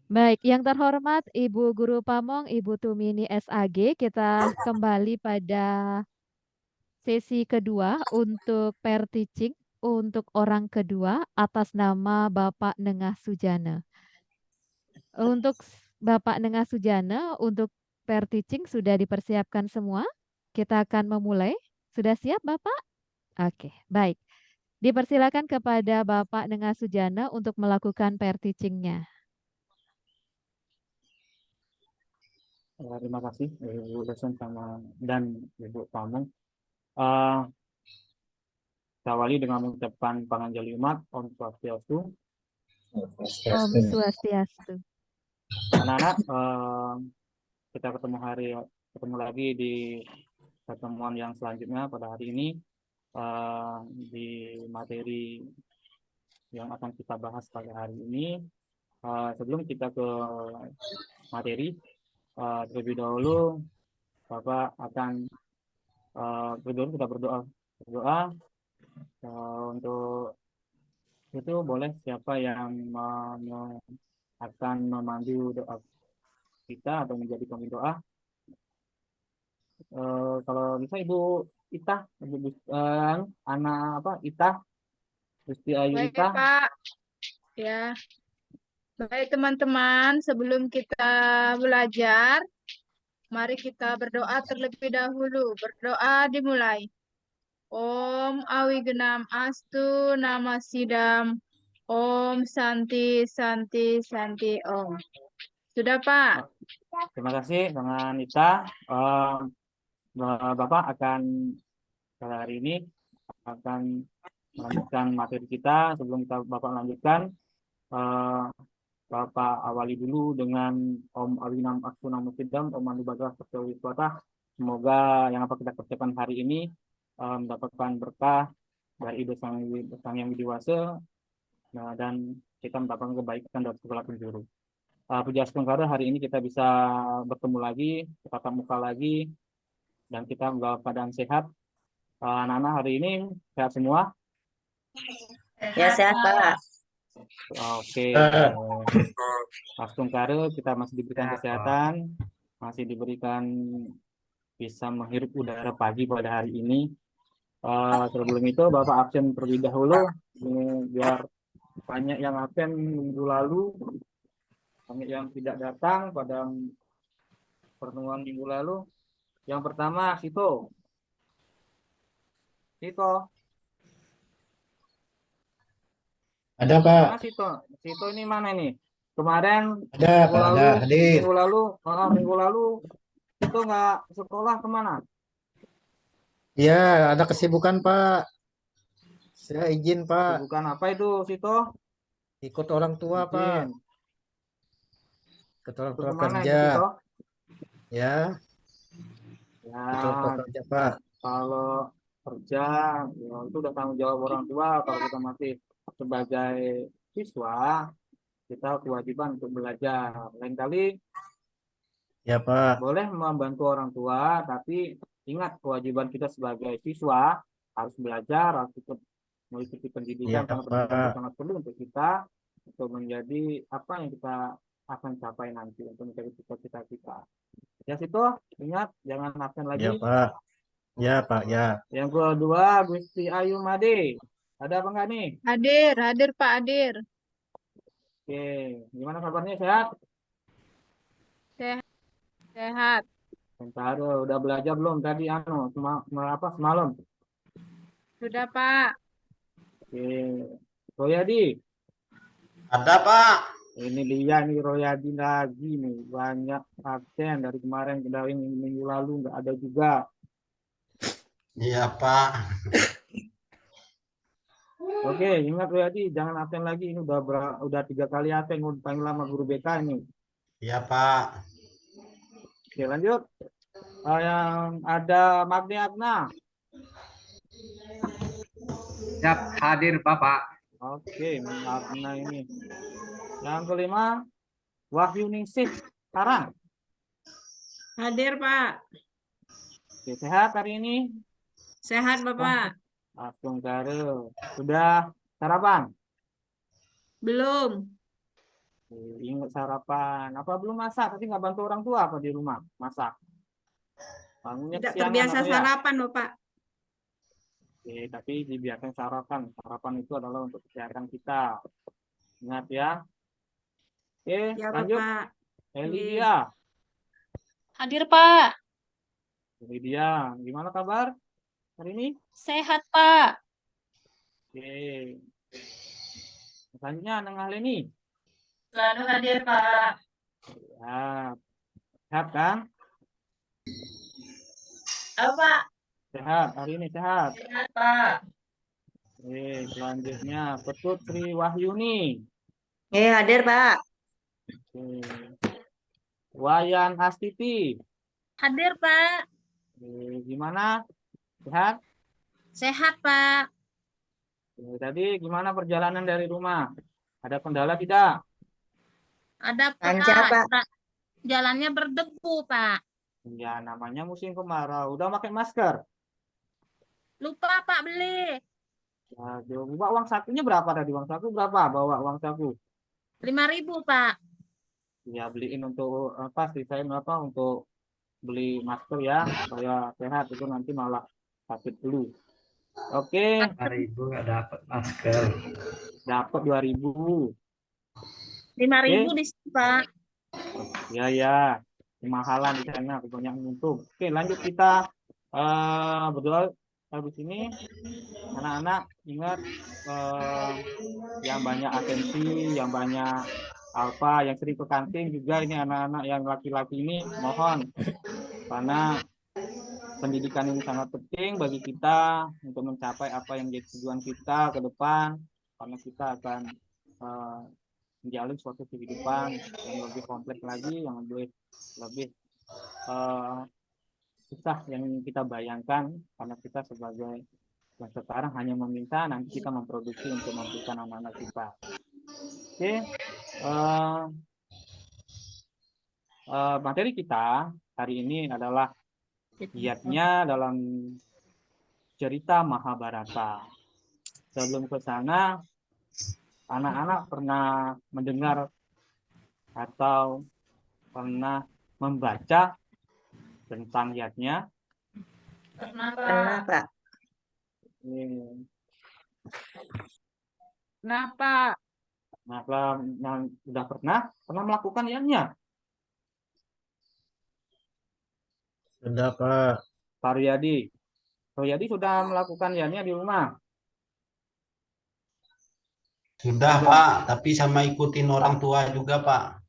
Baik, yang terhormat Ibu Guru Pamong, Ibu Tumini SAG, kita kembali pada sesi kedua untuk pair teaching untuk orang kedua atas nama Bapak Nengah Sujana. Untuk Bapak Nengah Sujana, untuk pair teaching sudah dipersiapkan semua. Kita akan memulai. Sudah siap, Bapak? Oke, baik. Dipersilakan kepada Bapak Nengah Sujana untuk melakukan pair teaching-nya. Terima kasih Ibu dosen sama dan Ibu Pamung. Eh, Saya awali dengan mengucapkan panganjali umat, Om Swastiastu. Om Swastiastu. Anak-anak, kita ketemu lagi di pertemuan yang selanjutnya pada hari ini di materi yang akan kita bahas pada hari ini. Sebelum kita ke materi, terlebih dahulu Bapak akan kita berdoa untuk itu boleh siapa yang akan memandu doa kita atau menjadi pemimpin doa. Kalau bisa Ibu Itah, anak apa Itah, Gusti Ayu Baik, Itah. Pak. Ya. Baik, teman-teman, sebelum kita belajar, mari kita berdoa terlebih dahulu. Berdoa dimulai. Om Awigenam Astu Nama Sidam. Om Santi Santi Santi Om. Sudah, Pak? Terima kasih dengan Ita. Bapak akan hari ini akan melanjutkan materi kita. Sebelum Bapak lanjutkan, eh, Bapak awali dulu dengan Om Awinam Astu Namo Sidam, Om Anubaga Wiswata. Semoga yang apa kita kerjakan hari ini mendapatkan berkah dari Ibu Sang Yang Widi Wase, dan kita mendapatkan kebaikan dari segala penjuru. Puji Asmengkara, hari ini kita bisa bertemu lagi, tatap muka lagi, dan kita dalam keadaan sehat. Anak-anak hari ini sehat semua? Ya, sehat, Pak. Oke. Asmengkara, kita masih diberikan kesehatan, masih diberikan bisa menghirup udara pagi pada hari ini. Sebelum itu, Bapak absen terlebih dahulu, biar banyak yang absen minggu lalu, banyak yang tidak datang pada pertemuan minggu lalu. Yang pertama, Sito. Ada, Pak. Mana Sito ini mana ini? Kemarin Ada, Pak. Ada, hadir. minggu lalu itu nggak sekolah kemana? Ya, ada kesibukan, Pak. Saya izin, Pak. Bukan apa itu, Sito? Ikut orang tua, Pak. Izin. Ikut orang Itu tua kemana kerja. itu, Sito? Ya, Ya, ikut orang tua kerja, Pak. kalau kerja, ya, itu udah tanggung jawab orang tua. Kalau kita masih sebagai siswa, kita kewajiban untuk belajar. Lain kali Ya, Pak. boleh membantu orang tua, tapi ingat kewajiban kita sebagai siswa harus belajar, harus ikut mengikuti pendidikan, Ya, karena pendidikan itu Pak. sangat perlu untuk kita untuk menjadi apa yang kita akan capai nanti untuk mencapai cita-cita kita. Ya situ ingat jangan absen Ya, lagi. Pak. Ya, Pak. Ya. Yang kedua, Gusti Ayu Made, ada apa enggak nih? Hadir, hadir, Pak, hadir. Oke, gimana kabarnya, sehat? Sehat. Sehat. Bentar, udah belajar belum tadi semalam? Sudah, Pak. Oke, Royadi. Ada, Pak. Ini dia nih Royadi lagi nih, banyak absen dari kemarin, dari minggu lalu nggak ada juga. Iya, Pak. Oke, ingat Royadi, jangan absen lagi. Ini udah 3 kali absen, paling lama guru BK ini. Iya, Pak. Oke, lanjut. Yang ada Magni Agna. Siap, hadir Bapak. Oke, Magna ini. Yang kelima, Wahyu Ningsih Karang. Hadir, Pak. Oke, sehat hari ini? Sehat, Bapak. Langsung Kare. Sudah sarapan? Belum. Ingat sarapan. Apa belum masak? Tapi nggak bantu orang tua apa di rumah masak? Bangunnya Tidak kesiangan terbiasa apa ya? sarapan, Bapak. Oke, tapi dibiarkan sarapan. Sarapan itu adalah untuk kesehatan kita. Ingat ya. Oke, Ya, lanjut. Bapak. Lydia. Hadir, Pak. Lydia, gimana kabar hari ini? Sehat, Pak. Oke. Selanjutnya, Neng Ahleni. Selalu hadir, Pak. Sehat. Sehat kan? Halo, Pak. Sehat, hari ini sehat. Sehat, Pak. Oke, selanjutnya Petut Sri Wahyuni. Hadir, Pak. Oke. Wayan Astiti. Hadir, Pak. Oke, gimana? Sehat? Sehat, Pak. Oke, tadi gimana perjalanan dari rumah? Ada kendala tidak? Ada, Lancar, Pak. Jalannya berdebu, Pak. Ya, namanya musim kemarau. Udah pakai masker? Lupa, Pak, beli. Ya, coba uang sakunya berapa tadi? Uang saku berapa? Bawa uang saku. 5.000, Pak. Ya, beliin untuk apa? Sisain apa? Untuk beli masker ya, supaya sehat. Itu nanti malah sakit dulu. Oke, 5.000 nggak dapat masker. dapat 2.000. 5.000 Oke. di sini, Pak. Ya, kemahalan di sana, banyak untung. Oke, lanjut kita berdoa habis ini. Anak-anak ingat yang banyak atensi, yang banyak alfa, yang sering ke kantin juga ini anak-anak yang laki-laki ini mohon, karena pendidikan ini sangat penting bagi kita untuk mencapai apa yang jadi tujuan kita ke depan, karena kita akan menjalin suatu kehidupan yang lebih kompleks lagi, yang lebih susah yang kita bayangkan, karena kita sebagai yang sekarang hanya meminta, nanti kita memproduksi untuk memberikan anak-anak kita. Oke, materi kita hari ini adalah giatnya dalam cerita Mahabharata. Sebelum ke sana, anak-anak pernah mendengar atau pernah membaca tentang giatnya? Pernah, Pak. Kenapa? Nah, kalau yang sudah pernah melakukan giatnya? Sudah, Pak. Pak Riyadi. Pak Riyadi sudah melakukan giatnya di rumah? Sudah, Pak, tapi sama ikutin orang tua juga, Pak.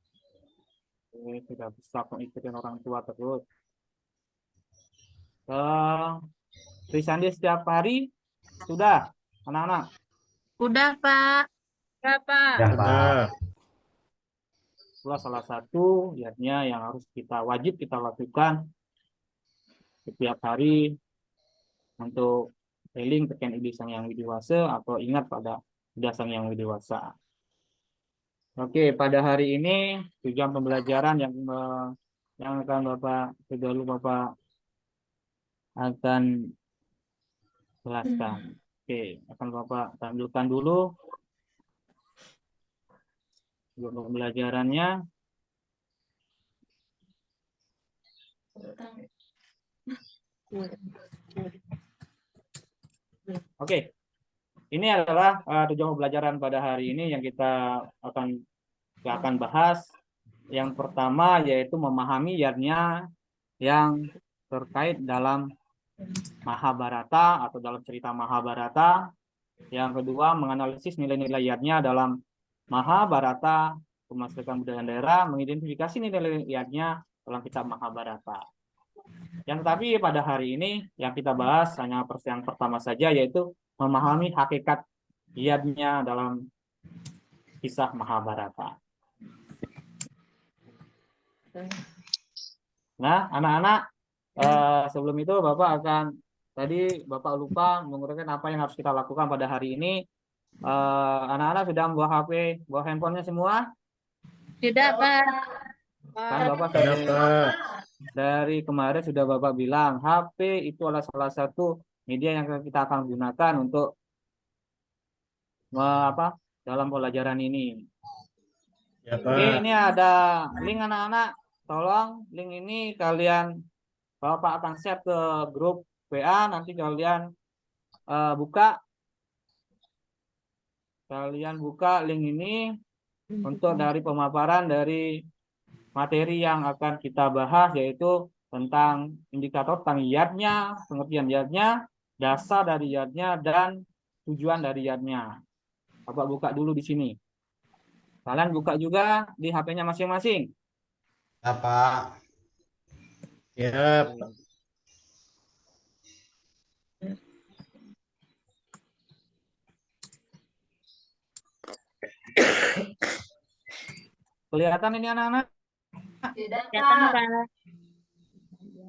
Sudah bisa mengikuti orang tua terus. Trisandi setiap hari sudah, anak-anak? Udah, Pak. Kenapa? Ya, Pak. Sudah. Itulah salah satu giatnya yang harus wajib kita lakukan setiap hari untuk eling tekan Idi Sang Yang Widiwasa atau ingat pada Ida Sang Yang Widiwasa. Oke, pada hari ini tujuan pembelajaran yang akan Bapak akan jelaskan. Oke, akan Bapak tampilkan dulu pembelajarannya. Oke, ini adalah tujuan pembelajaran pada hari ini yang kita akan bahas. Yang pertama yaitu memahami giatnya yang terkait dalam Mahabharata atau dalam cerita Mahabharata. Yang kedua, menganalisis nilai-nilai giatnya dalam Mahabharata, pemasaran budaya daerah, mengidentifikasi nilai-nilai giatnya dalam kitab Mahabharata. Yang tetapi pada hari ini yang kita bahas hanya yang pertama saja, yaitu memahami hakikat giatnya dalam kisah Mahabharata. Nah, anak-anak, sebelum itu tadi Bapak lupa menguraikan apa yang harus kita lakukan pada hari ini. Anak-anak sudah membawa HP, bawa handphonenya semua? Tidak, Pak. Kan Bapak Sudah, Pak. dari kemarin sudah Bapak bilang HP itu adalah salah satu media yang kita akan gunakan untuk dalam pelajaran ini. Ya, Oke, Pak. ini ada link anak-anak. Tolong link ini kalian Bapak akan share ke grup WA. Nanti kalian buka. Kalian buka link ini untuk dari pemaparan dari materi yang akan kita bahas, yaitu tentang indikator tentang IAT-nya, pengertian IAT-nya, dasar dari IAT-nya, dan tujuan dari IAT-nya. Bapak buka dulu di sini. Kalian buka juga di HP-nya masing-masing. Ya, Pak. Ya, Kelihatan ini anak-anak? Tidak, Kelihatan, Pak. Pak.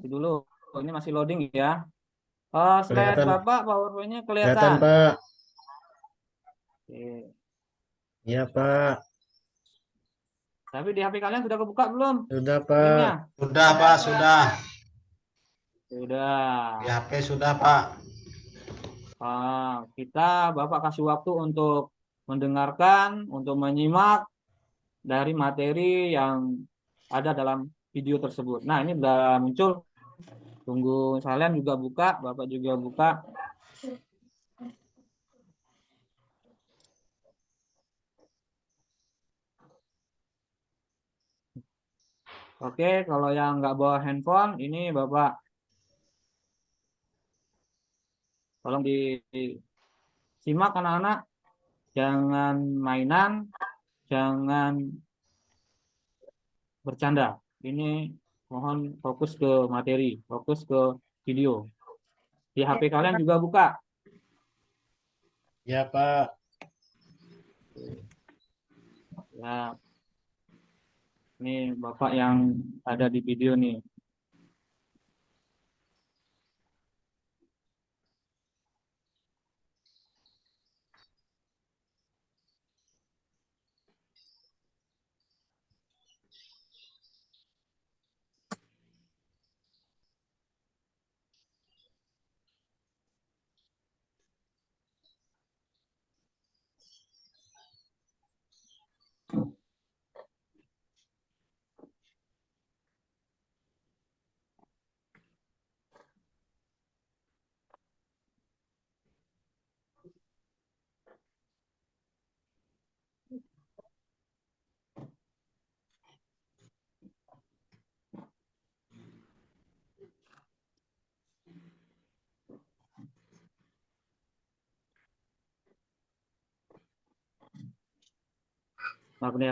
Dulu. Oh, ini masih loading ya. Slide kelihatan. Bapak, PowerPoint-nya Kelihatan, kelihatan. Pak. Oke. Ya, Pak. Tapi di HP kalian sudah kebuka belum Sudah, Pak. linknya? Sudah, Pak, sudah. Sudah. Di HP sudah, Pak. Bapak kasih waktu untuk mendengarkan, untuk menyimak dari materi yang ada dalam video tersebut. Nah, ini sudah muncul. Tunggu kalian juga buka, Bapak juga buka. Oke, kalau yang nggak bawa handphone, ini Bapak tolong disimak anak-anak. Jangan mainan, jangan bercanda. Ini mohon fokus ke materi, fokus ke video. Di HP kalian juga buka. Ya, Pak. Ya, ini Bapak yang ada di video nih.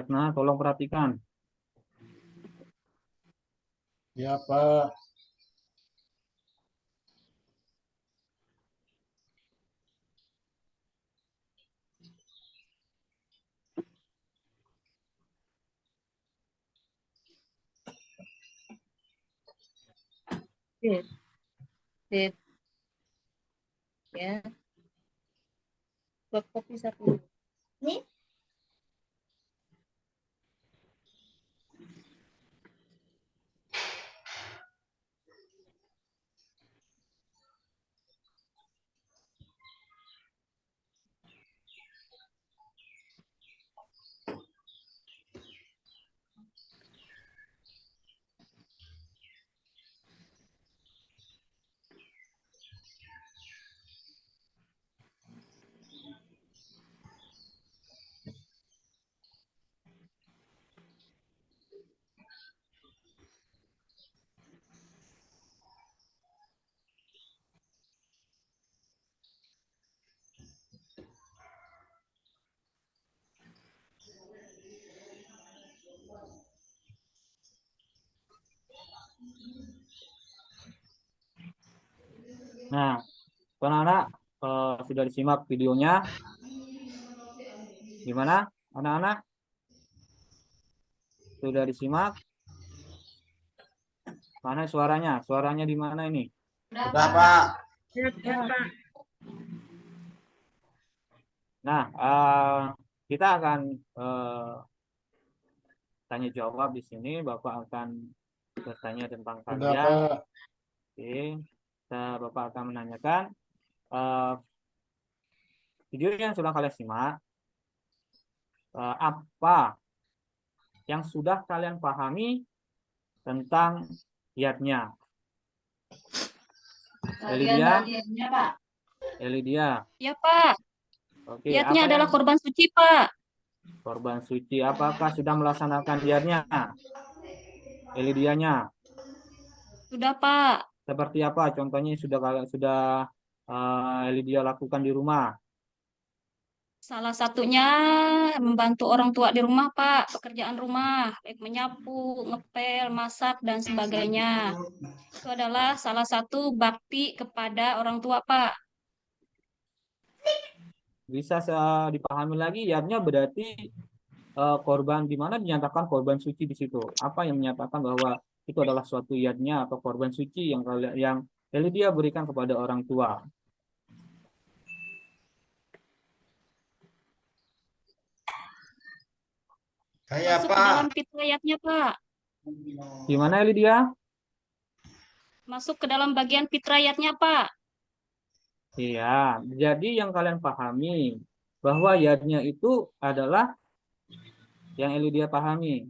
Nah, tolong perhatikan. Ya, Pak. Sip. Sip. Ya. Buat kopi satu. Nih. Nah, anak-anak sudah disimak videonya. Gimana, anak-anak? Sudah disimak? Mana suaranya? Suaranya di mana ini? Sudah, Pak. Ya, Pak. Nah, kita akan tanya jawab di sini. Bapak akan bertanya tentang Sudah, kalian. Pak. Oke, Bapak akan menanyakan video yang sudah kalian simak. Apa yang sudah kalian pahami tentang yadnya? Elidia? Bagian-bagiannya, Pak. Elidia. Ya, Pak. Oke, Yatnya apa adalah yang korban suci, Pak. korban suci? Apakah sudah melaksanakan yadnya? Elidianya. Sudah, Pak. Seperti apa? Contohnya sudah Elidia lakukan di rumah. Salah satunya membantu orang tua di rumah, Pak. Pekerjaan rumah, baik menyapu, ngepel, masak, dan sebagainya. Itu adalah salah satu bakti kepada orang tua, Pak. Bisa dipahami lagi yadnya berarti korban, di mana dinyatakan korban suci di situ? Apa yang menyatakan bahwa itu adalah suatu yadnya atau korban suci yang Elidia berikan kepada orang tua? Saya Masuk ke Pak. dalam fitrayatnya, Pak. Gimana Elidia? Masuk ke dalam bagian fitrayatnya, Pak. Iya, jadi yang kalian pahami bahwa yadnya itu adalah yang Elidia pahami.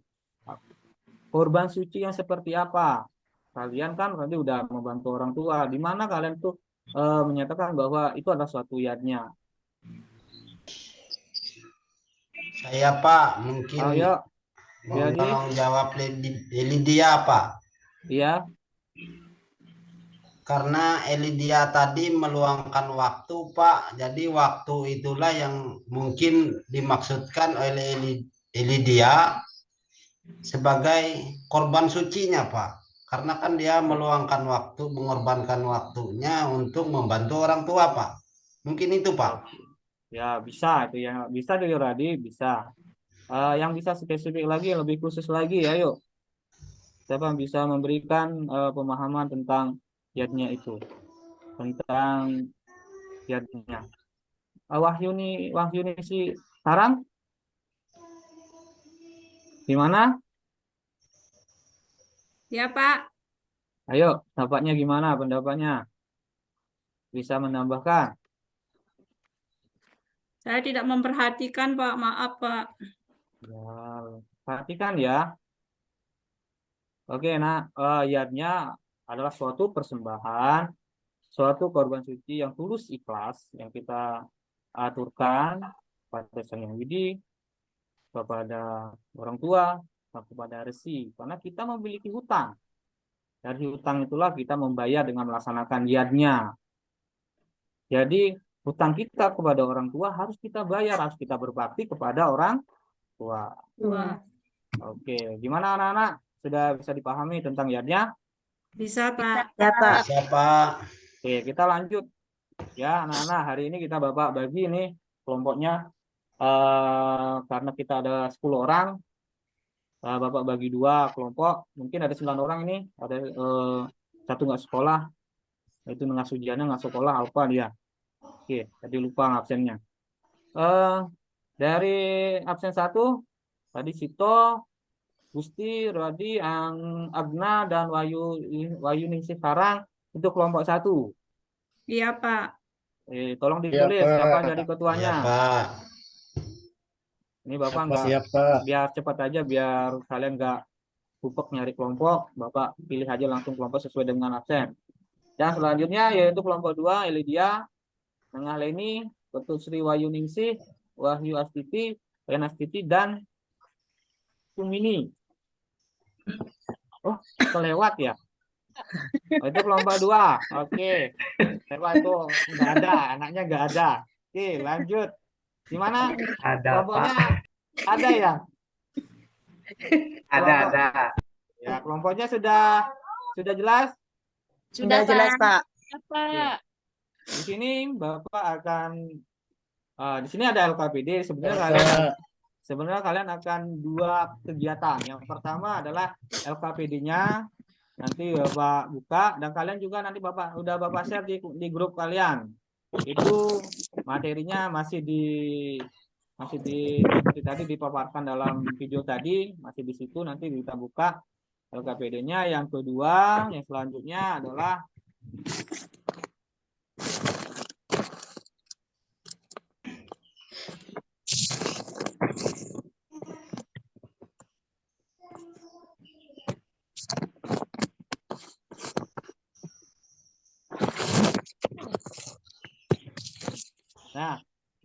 Korban suci yang seperti apa? Kalian kan tadi udah membantu orang tua. Di mana kalian tuh menyatakan bahwa itu adalah suatu yadnya? Saya Pak, mungkin Ayo, mau jadi, tolong jawab Elidia Pak. iya. Karena Elidia tadi meluangkan waktu Pak, jadi waktu itulah yang mungkin dimaksudkan oleh Elidia sebagai korban sucinya Pak. Karena kan dia meluangkan waktu, mengorbankan waktunya untuk membantu orang tua Pak. Mungkin itu Pak. Ya bisa itu ya, bisa tuh Radi, bisa. Yang bisa spesifik lagi, lebih khusus lagi, ayo. Siapa yang bisa memberikan pemahaman tentang yadnya itu, tentang yadnya? Wahyuni si Sarang, gimana? Ya, Pak. Ayo, pendapatnya gimana? Pendapatnya bisa menambahkan? Saya tidak memperhatikan, Pak. Maaf, Pak. Ya, perhatikan ya. Oke, nah yadnya adalah suatu persembahan, suatu korban suci yang tulus ikhlas yang kita aturkan pada Sang Yang Widi, kepada orang tua, kepada resi. Karena kita memiliki hutang. Dari hutang itulah kita membayar dengan melaksanakan yadnya. Jadi hutang kita kepada orang tua harus kita bayar, harus kita berbakti kepada orang tua. Wah. Oke, gimana anak-anak? Sudah bisa dipahami tentang yadnya? Bisa, Pak. Ya, Pak. Siapa? Oke, kita lanjut. Ya, anak-anak, hari ini kita Bapak bagi ini kelompoknya. Karena kita ada 10 orang, Bapak bagi 2 kelompok. Mungkin ada 9 orang ini. Ada satu nggak sekolah. Itu ngasujiannya nggak sekolah, Alfa dia. Oke, tadi lupa absennya. Dari absen 1, tadi Sito, Gusti, Rodi, Agna, dan Wahyu Ningsih Sarang. Itu kelompok 1. Iya, Pak. Tolong Iya, ditulis Pak. siapa jadi Ya ketuanya. Pak. Ini Bapak Apa nggak, siapa? biar cepat aja, biar kalian nggak kupek nyari kelompok. Bapak pilih aja langsung kelompok sesuai dengan absen. Dan selanjutnya yaitu kelompok 2, Elidia, Tengah Leni, Ketut Sri Wahyu Ningsih, Wahyu Astiti, Ren Astiti, dan Tumini. Oh, kelewat ya? Oh, itu kelompok 2. Oke. Lewat itu nggak ada, anaknya nggak ada. Oke, lanjut. Gimana? Ada Kelompoknya Pak. ada ya? Kelompok- Ada. Ya, kelompoknya sudah jelas. Sudah jelas, Pak. Ya, Pak. Di sini Bapak akan di sini ada LKPD. Pak. Sebenarnya kalian akan 2 kegiatan. Yang pertama adalah LKPD-nya. Nanti Bapak buka dan kalian juga nanti Bapak share di grup kalian. Itu materinya masih seperti tadi dipaparkan dalam video tadi, masih di situ, nanti kita buka LKPD-nya. Yang kedua, yang selanjutnya adalah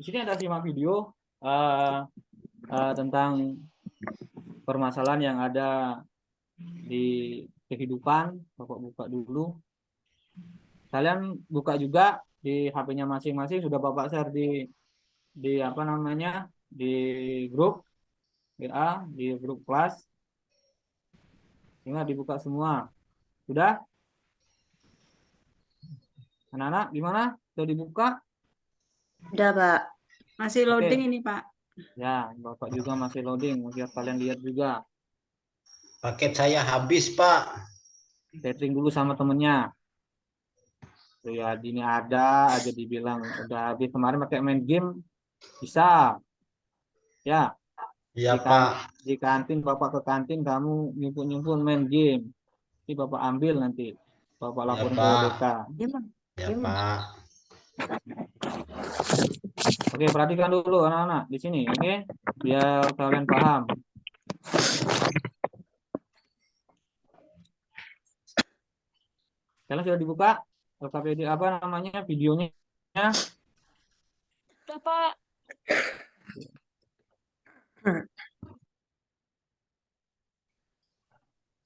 di sini ada 5 video tentang permasalahan yang ada di kehidupan. Bapak buka dulu. Kalian buka juga di HP-nya masing-masing, sudah Bapak share di apa namanya, di grup WA, di grup kelas. Ingat dibuka semua. Sudah? Anak-anak gimana? Sudah dibuka? Udah, Pak. Masih Oke. loading ini, Pak. Ya, Bapak juga masih loading. Biar kalian lihat juga. Paket saya habis, Pak. Setting dulu sama temennya. Tuh ya, ini ada aja dibilang udah habis. Kemarin pakai main game bisa. Ya, Iya, di, Pak. di kantin, Bapak ke kantin, kamu nyumpun-nyumpun main game. Ini Bapak ambil nanti. Bapak Ya, laporin ke Pak. ODK. Ya, Pak. Oke, perhatikan dulu anak-anak di sini, oke? Biar kalian paham. Kalian sudah dibuka LKPD apa namanya videonya? Udah, Pak.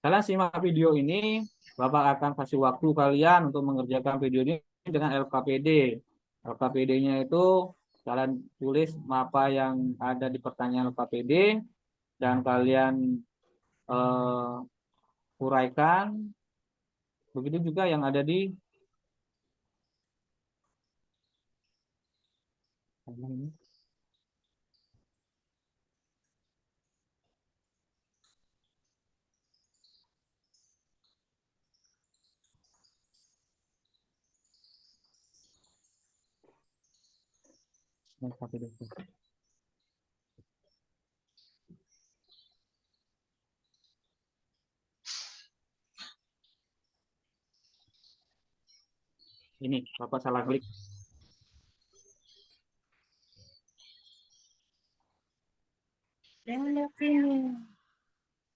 Kalian simak video ini, Bapak akan kasih waktu kalian untuk mengerjakan video ini dengan LKPD. LKPD-nya itu kalian tulis apa yang ada di pertanyaan LKPD dan kalian uraikan. Begitu juga yang ada di LKPD. Ini Bapak salah klik.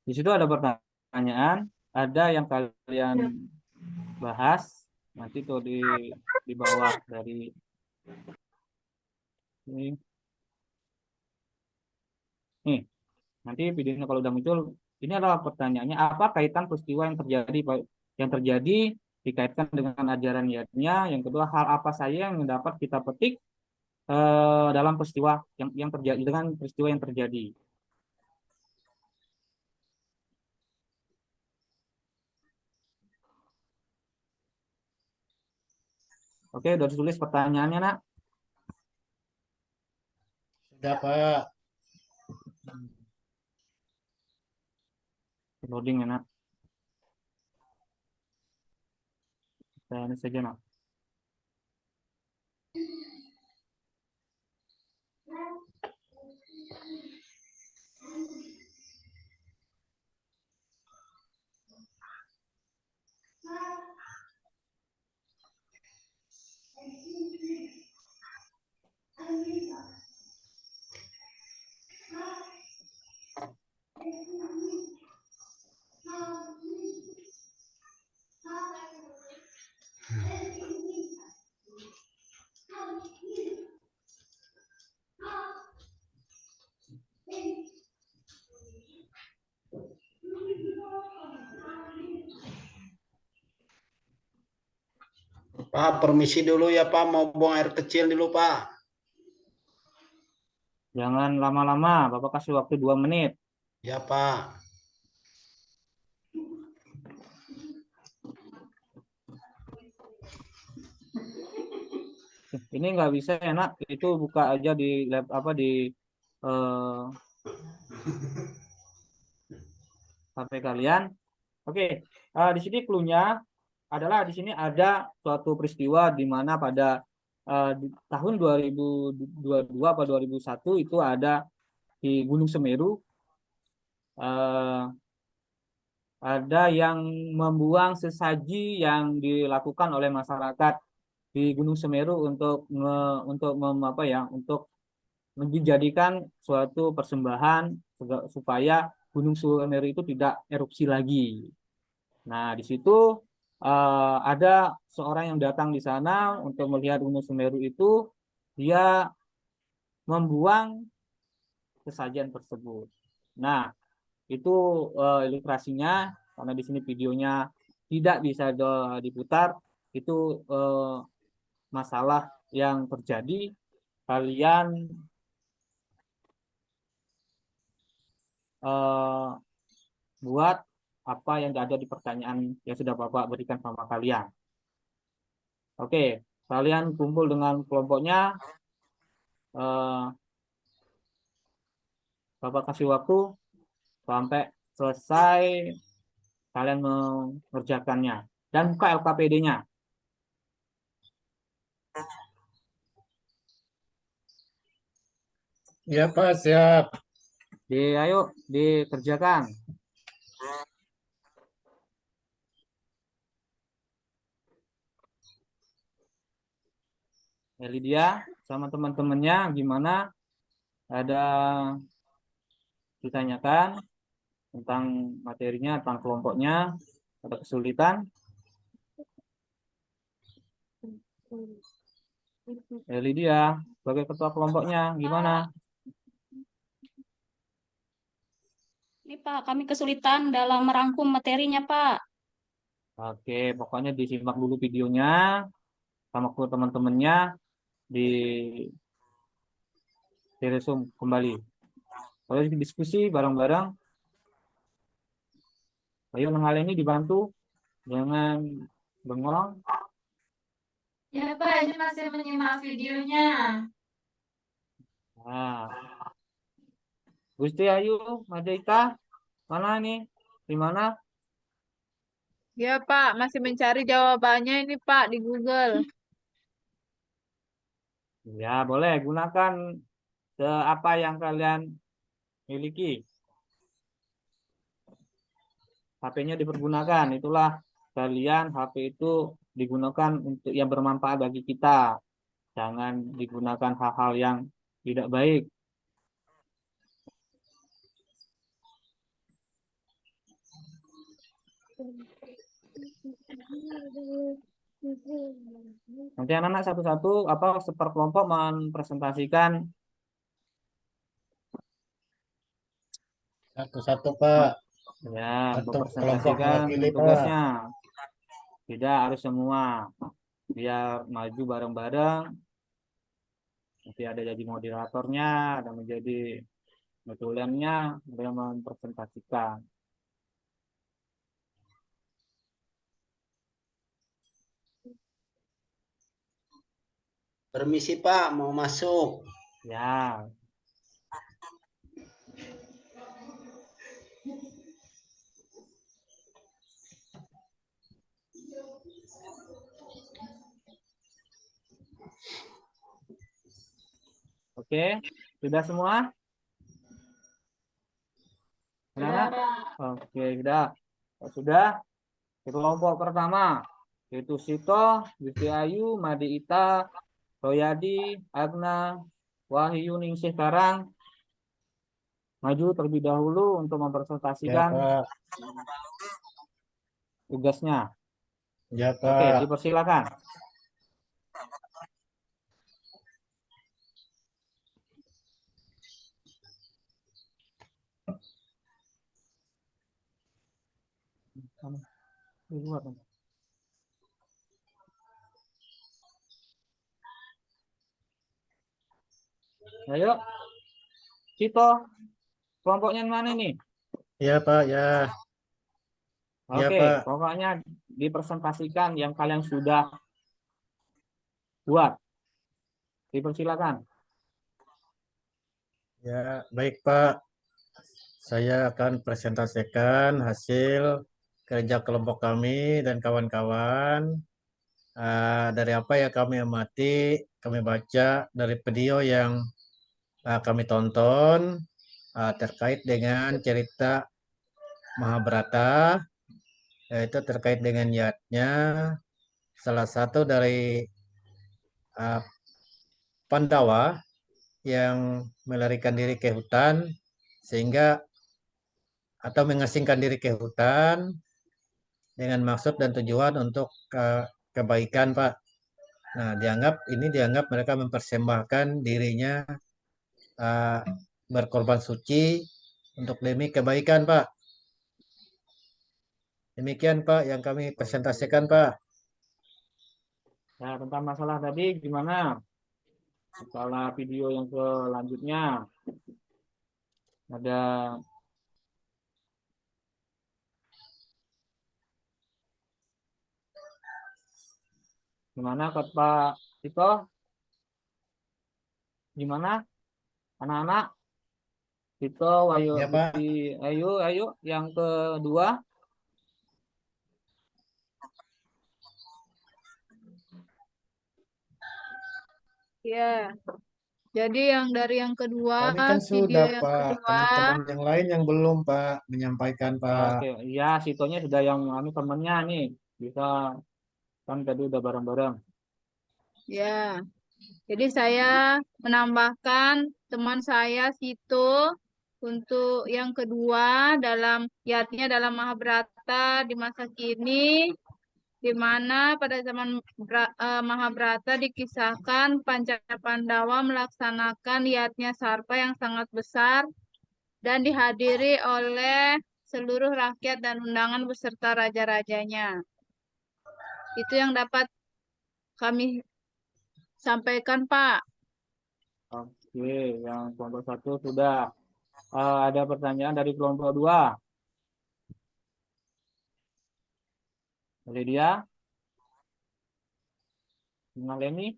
Di situ ada pertanyaan, ada yang kalian bahas, nanti tuh di bawah dari ini. Nih, nanti videonya kalau udah muncul, ini adalah pertanyaannya, apa kaitan peristiwa yang terjadi dikaitkan dengan ajaran niatnya. Yang kedua, hal apa saja yang dapat kita petik dalam peristiwa yang terjadi dengan peristiwa yang terjadi. Oke, udah ditulis pertanyaannya, Nak? Sudah, Pak. Loading ya, Nak? Ini saja, Nak. Pak, permisi dulu ya, Pak. Mau buang air kecil dulu, Pak. Jangan lama-lama, Bapak kasih waktu 2 menit. Ya, Pak. Ini nggak bisa enak, itu buka aja di lab di HP kalian. Oke, di sini clue-nya adalah di sini ada suatu peristiwa di mana pada di tahun 2022 atau 2001 itu ada di Gunung Semeru ada yang membuang sesaji yang dilakukan oleh masyarakat di Gunung Semeru untuk menjadikan suatu persembahan supaya Gunung Semeru itu tidak erupsi lagi. Nah, di situ ada seorang yang datang di sana untuk melihat Gunung Semeru itu, dia membuang sesajen tersebut. Nah, itu ilustrasinya, karena di sini videonya tidak bisa diputar, itu masalah yang terjadi. Kalian buat apa yang ada di pertanyaan yang sudah Bapak berikan sama kalian. Oke, kalian kumpul dengan kelompoknya. Bapak kasih waktu sampai selesai kalian mengerjakannya. Dan buka LKPD-nya. Ya Pak, siap. Ayo dikerjakan. Lydia sama teman-temannya gimana? Ada ditanyakan tentang materinya, tentang kelompoknya, ada kesulitan? Lydia, sebagai ketua kelompoknya gimana? Ini Pak, kami kesulitan dalam merangkum materinya Pak. Oke, pokoknya disimak dulu videonya sama teman-temannya, di resume kembali. Kalau diskusi bareng-bareng, ayo hal ini dibantu, jangan bengong. Ya Pak, ini masih menyimak videonya. Nah, Gusti Ayu, Majaika, mana nih? Di mana? Ya Pak, masih mencari jawabannya ini Pak di Google. Ya, boleh gunakan apa yang kalian miliki. HP-nya dipergunakan, itulah kalian HP itu digunakan untuk yang bermanfaat bagi kita. Jangan digunakan hal-hal yang tidak baik. Nanti anak-anak satu-satu seperkelompok mempresentasikan Satu-satu Pak. ya, Untuk kelompok mempresentasikan mewakili Pak. tugasnya. Tidak harus semua. Biar maju bareng-bareng. Nanti ada jadi moderatornya, ada menjadi notulennya, ada yang mempresentasikan. Permisi Pak, mau masuk. Ya. Oke, sudah semua? Anak-anak? Oke, sudah. Kelompok pertama yaitu Sito, Gusti Ayu, Madi Ita, Royadi, Agna, Wahyu, Ningsih Karang. Maju terlebih dahulu untuk Ya mempresentasikan Pak. tugasnya. Ya Oke, Pak. dipersilakan. Di luar. Ayo, Sito, kelompoknya mana nih? Ya Pak, ya. Ya Oke, Pak. pokoknya dipresentasikan yang kalian sudah buat. Dipersilakan. Ya, baik Pak. Saya akan presentasikan hasil kerja kelompok kami dan kawan-kawan. Dari apa yang kami amati, kami baca dari video yang kami tonton terkait dengan cerita Mahabharata, yaitu terkait dengan niatnya salah satu dari Pandawa yang melarikan diri ke hutan sehingga atau mengasingkan diri ke hutan dengan maksud dan tujuan untuk kebaikan Pak. Nah, dianggap mereka mempersembahkan dirinya eh, berkorban suci untuk demi kebaikan, Pak. Demikian, Pak, yang kami presentasikan, Pak. Nah, tentang masalah tadi gimana? Masalah video yang selanjutnya ada gimana Pak Tito? Gimana anak-anak? Tito, ayo Ya, Pak. Bukti, ayo yang kedua. Ya. Jadi yang dari yang kedua, Kami kan video sudah, yang Pak. kedua, Teman-teman yang lain yang belum, Pak, menyampaikan, Pak. Oke, ya Sitonya sudah yang temannya nih bisa kan tadi udah bareng-bareng. ya. Jadi saya menambahkan teman saya Sito untuk yang kedua dalam kiatnya dalam Mahabharata di masa kini, di mana pada zaman Mahabharata dikisahkan Pancapandawa melaksanakan yatnya Sarpa yang sangat besar dan dihadiri oleh seluruh rakyat dan undangan beserta raja-rajanya. Itu yang dapat kami sampaikan, Pak. Oke, yang kelompok 1 sudah. Ada pertanyaan dari kelompok 2. Lydia, Leni,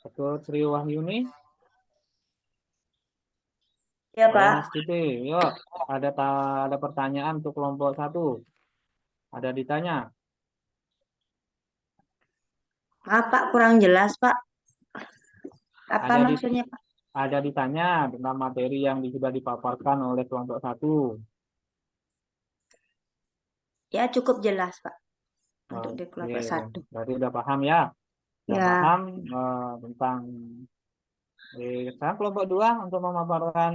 atau Sri Wahyuni, Ya, Pak. Nastiti. Yuk, ada pertanyaan untuk kelompok 1. Ada ditanya. Maaf, Pak, kurang jelas, Pak. Apa Ada maksudnya, Pak? Ada ditanya tentang materi yang sudah dipaparkan oleh kelompok 1. Ya, cukup jelas, Pak. Untuk di Oke, kelompok 1. berarti udah paham ya? Udah Ya. paham tentang sekarang kelompok 2 untuk memaparkan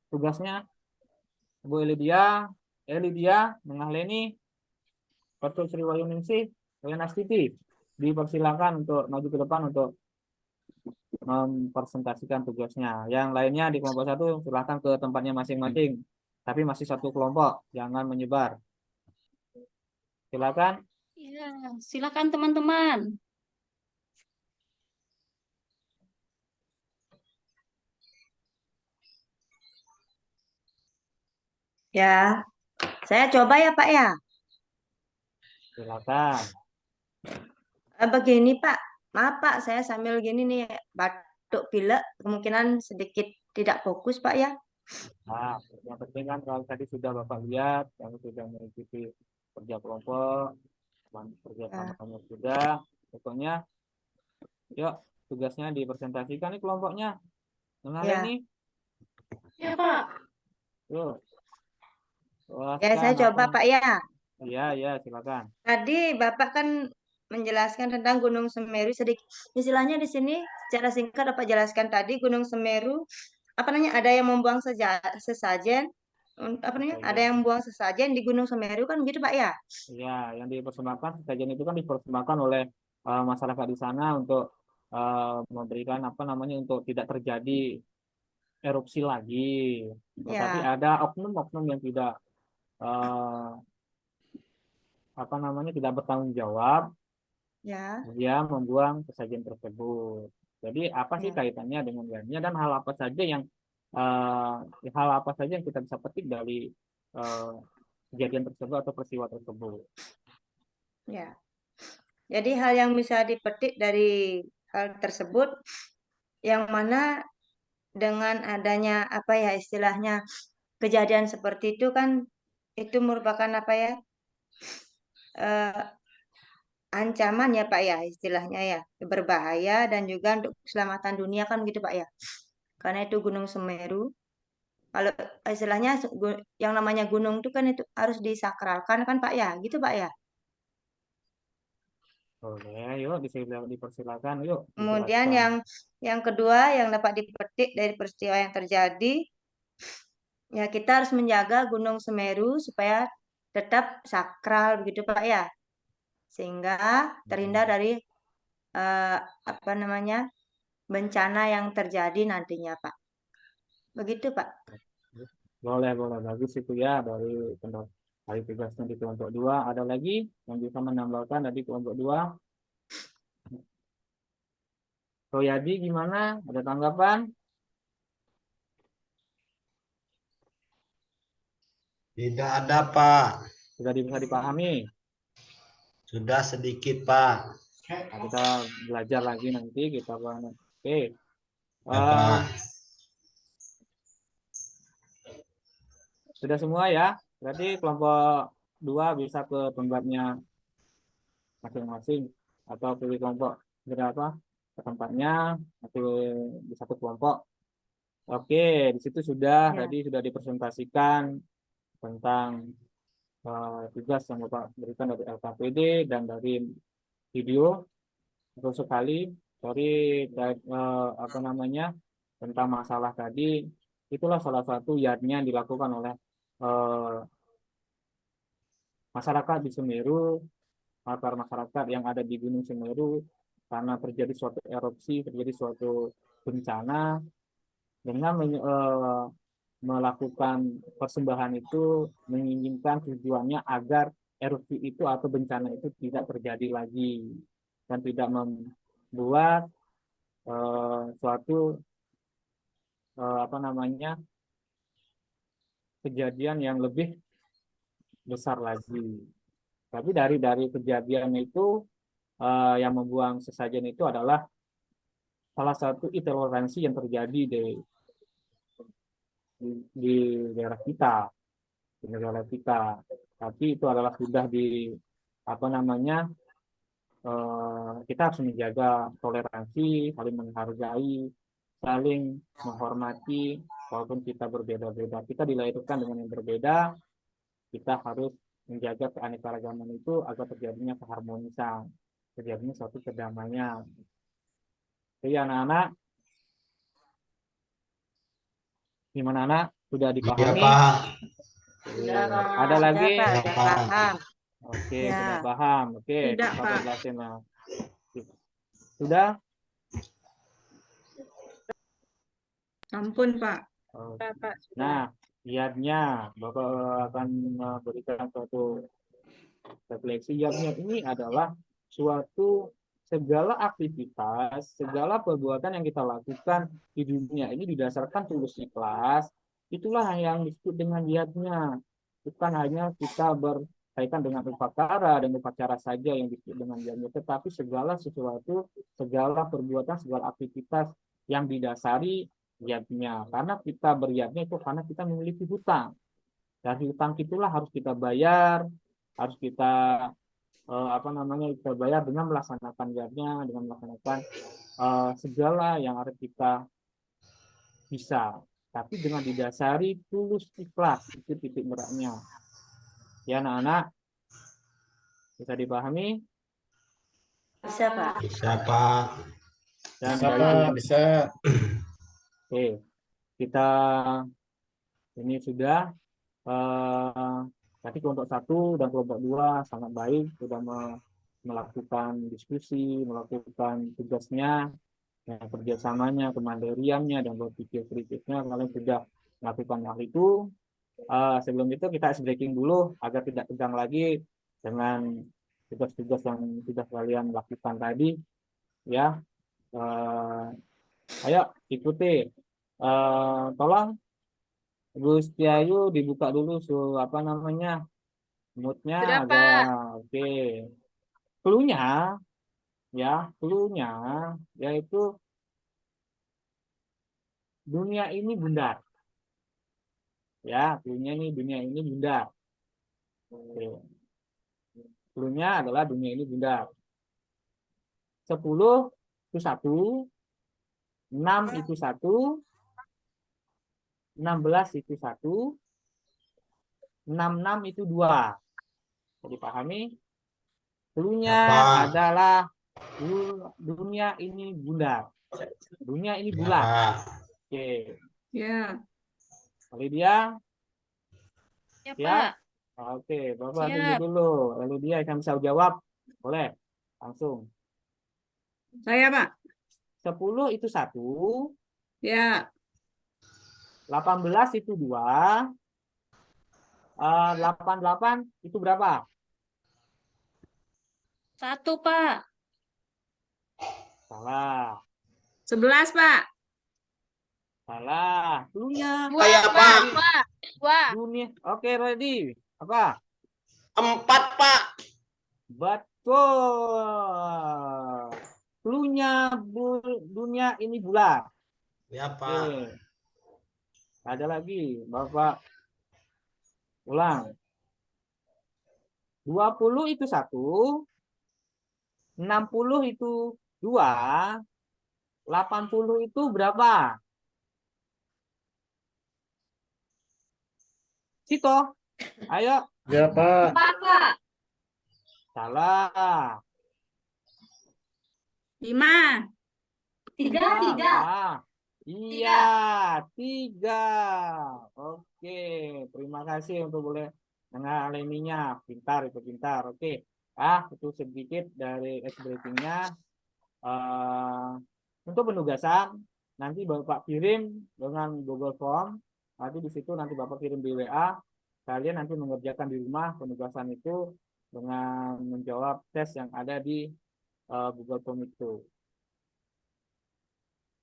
tugasnya Bu Elidia, Mengah Leni, Petul Sri Wayuningsih, Nastiti. Dipersilakan untuk maju ke depan untuk mempresentasikan tugasnya. Yang lainnya di kelompok 1 silakan ke tempatnya masing-masing. Tapi masih satu kelompok, jangan menyebar. Silakan. Ya, silakan teman-teman. Ya. Saya coba ya, Pak ya. Silakan. Begini, Pak. Maaf, Pak, saya sambil gini nih batuk pilek, kemungkinan sedikit tidak fokus, Pak ya. Nah, yang penting kan kalau tadi sudah Bapak lihat, yang sudah mengikuti kerja kelompok, kerja samanya sudah, pokoknya, yuk tugasnya dipresentasikan nih kelompoknya. Ya. Leni, Ya, Pak. yuk. Ya, saya coba, Pak ya. Iya, silakan. Tadi Bapak kan menjelaskan tentang Gunung Semeru sedikit. Istilahnya di sini secara singkat Bapak jelaskan tadi Gunung Semeru apa namanya ada yang membuang sesajen apa namanya ada yang membuang sesajen di Gunung Semeru kan begitu Pak ya? Iya, yang dipersembahkan sesajen itu kan dipersembahkan oleh masyarakat di sana untuk memberikan apa namanya untuk tidak terjadi erupsi lagi. Tetapi Ya. ada oknum-oknum yang tidak apa namanya tidak bertanggung jawab, Ya. dia membuang sesajen tersebut. Jadi apa sih Ya. kaitannya dengan gannya dan hal apa saja yang kita bisa petik dari kejadian tersebut atau peristiwa tersebut. Ya. Jadi hal yang bisa dipetik dari hal tersebut yang mana dengan adanya apa ya istilahnya kejadian seperti itu kan itu merupakan apa ya ancaman ya Pak ya istilahnya ya berbahaya dan juga untuk keselamatan dunia kan gitu Pak ya karena itu Gunung Semeru kalau istilahnya yang namanya gunung itu kan itu harus disakralkan kan Pak ya gitu Pak ya. Boleh, yuk dipersilakan, yuk. Kemudian Dijelaskan. yang kedua yang dapat dipetik dari peristiwa yang terjadi ya kita harus menjaga Gunung Semeru supaya tetap sakral begitu Pak ya sehingga terhindar dari apa namanya bencana yang terjadi nantinya, Pak. Begitu, Pak. Boleh, bagus itu ya dari tugasnya di kelompok 2. Ada lagi yang bisa menambahkan dari kelompok 2? Royadi gimana? Ada tanggapan? Tidak ada, Pak. Sudah bisa dipahami? Sudah sedikit, Pak. Nah, kita belajar lagi nanti kita bahas. Oke. Ya, Pak. Sudah semua ya? Berarti kelompok 2 bisa ke tempatnya masing-masing atau pilih kelompok berapa ke tempatnya atau di satu kelompok. Oke, di situ sudah Ya. tadi sudah dipresentasikan tentang tugas yang Bapak berikan dari LKPD dan dari video. Betul sekali. Sorry apa namanya tentang masalah tadi, itulah salah satu yardnya yang dilakukan oleh masyarakat di Semeru, masyarakat yang ada di Gunung Semeru, karena terjadi suatu erupsi, terjadi suatu bencana, dengan melakukan persembahan itu menginginkan tujuannya agar erupsi itu atau bencana itu tidak terjadi lagi dan tidak membuat suatu apa namanya kejadian yang lebih besar lagi. Tapi dari kejadian itu yang membuang sesajen itu adalah salah satu intoleransi yang terjadi di daerah kita, di negara kita. Tapi itu adalah sudah di apa namanya kita harus menjaga toleransi, saling menghargai, saling menghormati, walaupun kita berbeda-beda. Kita dilahirkan dengan yang berbeda, kita harus menjaga keanekaragaman itu agar terjadinya keharmonisan, terjadinya suatu kedamaian. Jadi anak-anak, gimana anak? Sudah Iya, dipahami? Pak. Ada lagi? Pak, Ya, udah Pak. paham. Oke, Ya. sudah paham. Oke, Tidak, kita Pak. jelasin lah. Sudah? Ampun, Pak. Oh. Sudah, Pak. Sudah. Nah, lihatnya Bapak akan memberikan suatu refleksi. Lihatnya ini adalah suatu segala aktivitas, segala perbuatan yang kita lakukan di dunia ini didasarkan tulus ikhlas. Itulah yang disebut dengan lihatnya. Bukan hanya kita berkaitan dengan upacara dan upacara saja yang disebut dengan lihatnya, tetapi segala sesuatu, segala perbuatan, segala aktivitas yang didasari lihatnya. Karena kita beriatnya itu karena kita memiliki hutang. Dari hutang itulah harus kita bayar, harus kita apa namanya kita bayar dengan melaksanakan lihatnya, dengan melaksanakan segala yang harus kita bisa. Tapi dengan didasari tulus ikhlas, itu titik beratnya. Ya anak-anak, bisa dipahami? Bisa, Pak. Bisa, Pak. Dan Bisa, dari Pak, bisa. Oke, kita ini sudah tadi kelompok 1 dan kelompok 2 sangat baik, sudah melakukan diskusi, melakukan tugasnya, kerjasamanya, kemandiriannya, dan berpikir kritisnya. Kalian sudah melakukan hal itu. Sebelum itu kita ice breaking dulu agar tidak tegang lagi dengan tugas-tugas yang sudah kalian lakukan tadi. Ya, ayo ikuti. Tolong Gus Tiayu dibuka dulu apa namanya moodnya Sudah, agak Pak. oke. Cluenya ya, cluenya yaitu dunia ini bundar. Ya, cluenya ini dunia ini bundar. Oke. Cluenya adalah dunia ini bundar. 10 itu 1, 6 itu 1, 16 itu 1, 66 itu 2. Jadi pahami? Cluenya Apa? adalah dunia ini bundar. Dunia ini Ya, bulat. Pak. Oke. Ya. Lydia, Ya, siap? Pak. Oke, Bapak tunggu Siap. dulu. Lydia yang bisa jawab. Boleh? Langsung. Saya, Pak. 10 itu 1, Ya. 18 itu 2, 88 itu berapa? 1, Pak. Salah. 11, Pak. Salah. Cluenya. 2, Ya, Pak. Pak. 2. Dunia. Oke, ready. Apa? 4, Pak. Betul. Cluenya dunia ini bulat. Ya, Oke. Pak. Ada lagi, Bapak. Ulang. 20 itu 1, 60 itu 2, 80 itu berapa? Cito, ayo. Ya, Pak. 4, Pak. Salah. 5. 3. Salah. Iya, 3. Oke, terima kasih untuk boleh mengalaminya. Pintar itu, pintar. Oke. Itu sedikit dari ice breaking-nya. Untuk penugasan, nanti Bapak kirim dengan Google Form. Nanti di situ nanti Bapak kirim di WA. Kalian nanti mengerjakan di rumah penugasan itu dengan menjawab tes yang ada di Google Form itu.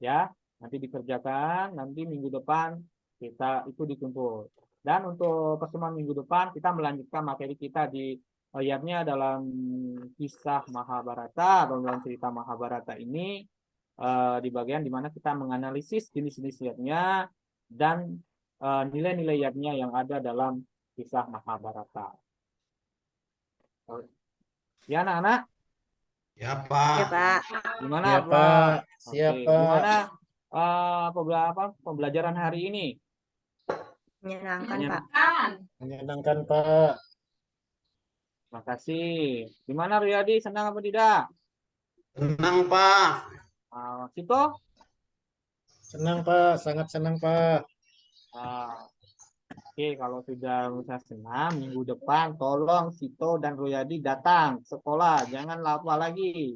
Ya, nanti dikerjakan, nanti minggu depan kita itu dikumpul. Dan untuk pertemuan minggu depan kita melanjutkan materi kita di ayatnya dalam kisah Mahabharata atau dalam cerita Mahabharata ini di bagian dimana kita menganalisis jenis-jenis ayatnya dan nilai-nilai ayatnya yang ada dalam kisah Mahabharata. Ya anak-anak? Ya, Ya, Pak. Pak. Gimana Ya, Pak. Siap, Oke, Pak. gimana pembelajaran hari ini? Menyenangkan, Pak. Menyenangkan, Pak. Terima kasih. Gimana Riyadi, senang apa tidak? Tenang, Pak. Sito? Senang, Pak. Sangat senang, Pak. Oke, kalau sudah merasa senang, minggu depan tolong Sito dan Riyadi datang sekolah, jangan lupa lagi.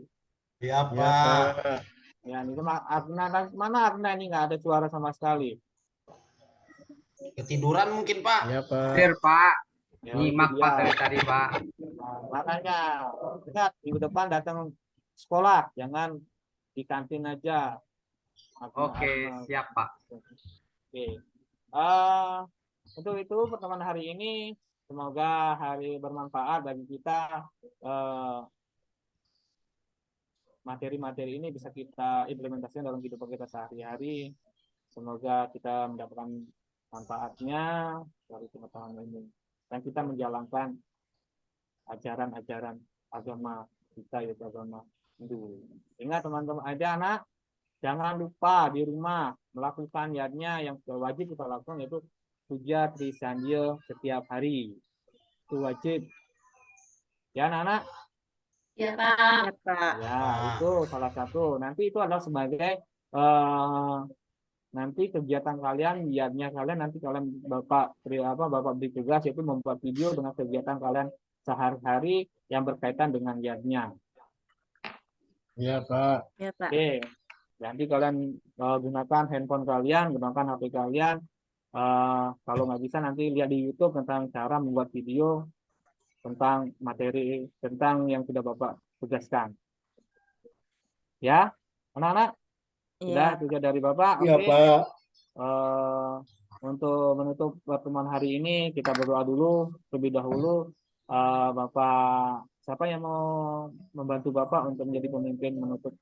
Ya, Ya, Pak. Pak. Ya, ini mana Arna ini nggak ada suara sama sekali. Ketiduran mungkin, Pak. Ya, Pak. Pak. Ya, Nyimak itu Pak dia. dari tadi Pak. Nah, makanya ingat minggu depan datang sekolah, jangan di kantin aja. Oke, siap Pak. Oke. Untuk itu pertemuan hari ini semoga hari bermanfaat bagi kita. Materi-materi ini bisa kita implementasikan dalam kehidupan kita sehari-hari. Semoga kita mendapatkan manfaatnya dari pengetahuan ini dan kita menjalankan ajaran-ajaran agama kita, yaitu agama Hindu. Ingat teman-teman, anak, jangan lupa di rumah melakukan yadnya yang wajib kita lakukan, yaitu puja Trisandya setiap hari. Itu wajib. Ya anak-anak? Ya, Pak. Ya, Pak. Ya, itu salah satu. Nanti itu adalah sebagai nanti kegiatan kalian, yadnya kalian, nanti kalian Bapak beri tugas yaitu membuat video dengan kegiatan kalian sehari-hari yang berkaitan dengan yadnya. Ya, Pak. Ya, Pak. Oke, nanti kalian gunakan handphone kalian, gunakan HP kalian. Kalau nggak bisa nanti lihat di YouTube tentang cara membuat video tentang materi tentang yang sudah Bapak tugaskan. Ya, anak-anak, sudah Iya. tugas dari Bapak. Ya, Oke. Pak. Untuk menutup pertemuan hari ini kita berdoa dulu terlebih dahulu. Bapak, siapa yang mau membantu Bapak untuk menjadi pemimpin menutup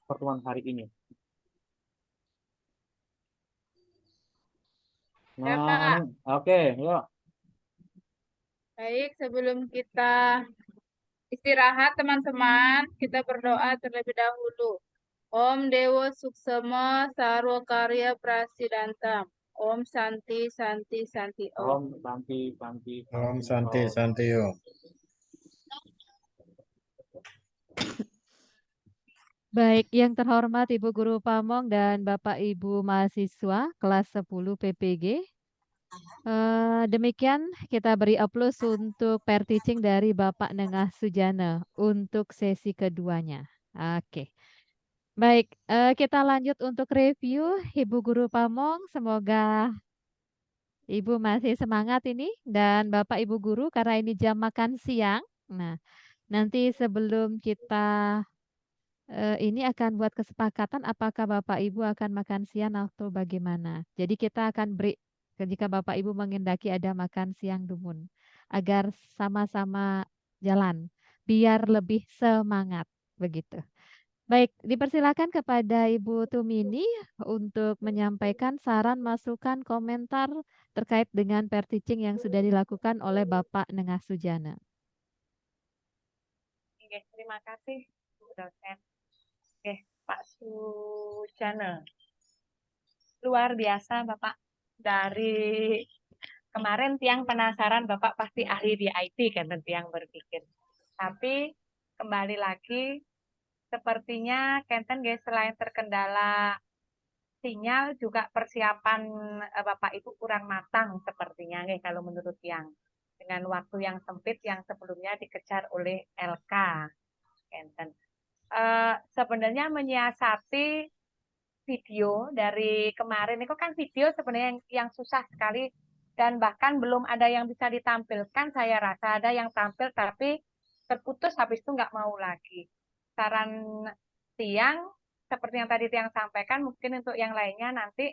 pertemuan hari ini? Ya, Pak. Oke, yuk. Baik, sebelum kita istirahat teman-teman, kita berdoa terlebih dahulu. Om Dewa Suksema Sarwa Karya Prasidantam. Om Santi Santi Santi Om. Om Santi Santi. Om Santi Santi Om. Baik, yang terhormat Ibu Guru Pamong dan Bapak Ibu mahasiswa kelas 10 PPG. Demikian kita beri aplaus untuk pair teaching dari Bapak Nengah Sujana untuk sesi keduanya. Oke. Baik, kita lanjut untuk review Ibu Guru Pamong. Semoga Ibu masih semangat ini dan Bapak Ibu Guru karena ini jam makan siang. Nah, nanti sebelum kita ini akan buat kesepakatan apakah Bapak Ibu akan makan siang atau bagaimana. Jadi kita akan break jika Bapak Ibu mengendaki ada makan siang dumun agar sama-sama jalan biar lebih semangat begitu. Baik, dipersilakan kepada Ibu Tumini untuk menyampaikan saran, masukan, komentar terkait dengan pair teaching yang sudah dilakukan oleh Bapak Nengah Sujana. Oke, terima kasih Bu dosen. Oke, Pak Sujana. Luar biasa Bapak. Dari kemarin tiang penasaran Bapak pasti ahli di IT kan tiang berpikir. Tapi kembali lagi sepertinya Kenten guys selain terkendala sinyal juga persiapan Bapak Ibu kurang matang sepertinya guys kalau menurut tiang. Dengan waktu yang sempit yang sebelumnya dikejar oleh LK Kenten. Sebenarnya menyiasati video dari kemarin itu kan video sebenarnya yang susah sekali dan bahkan belum ada yang bisa ditampilkan. Saya rasa ada yang tampil tapi terputus habis itu nggak mau lagi. Saran tiang seperti yang tadi tiang sampaikan mungkin untuk yang lainnya nanti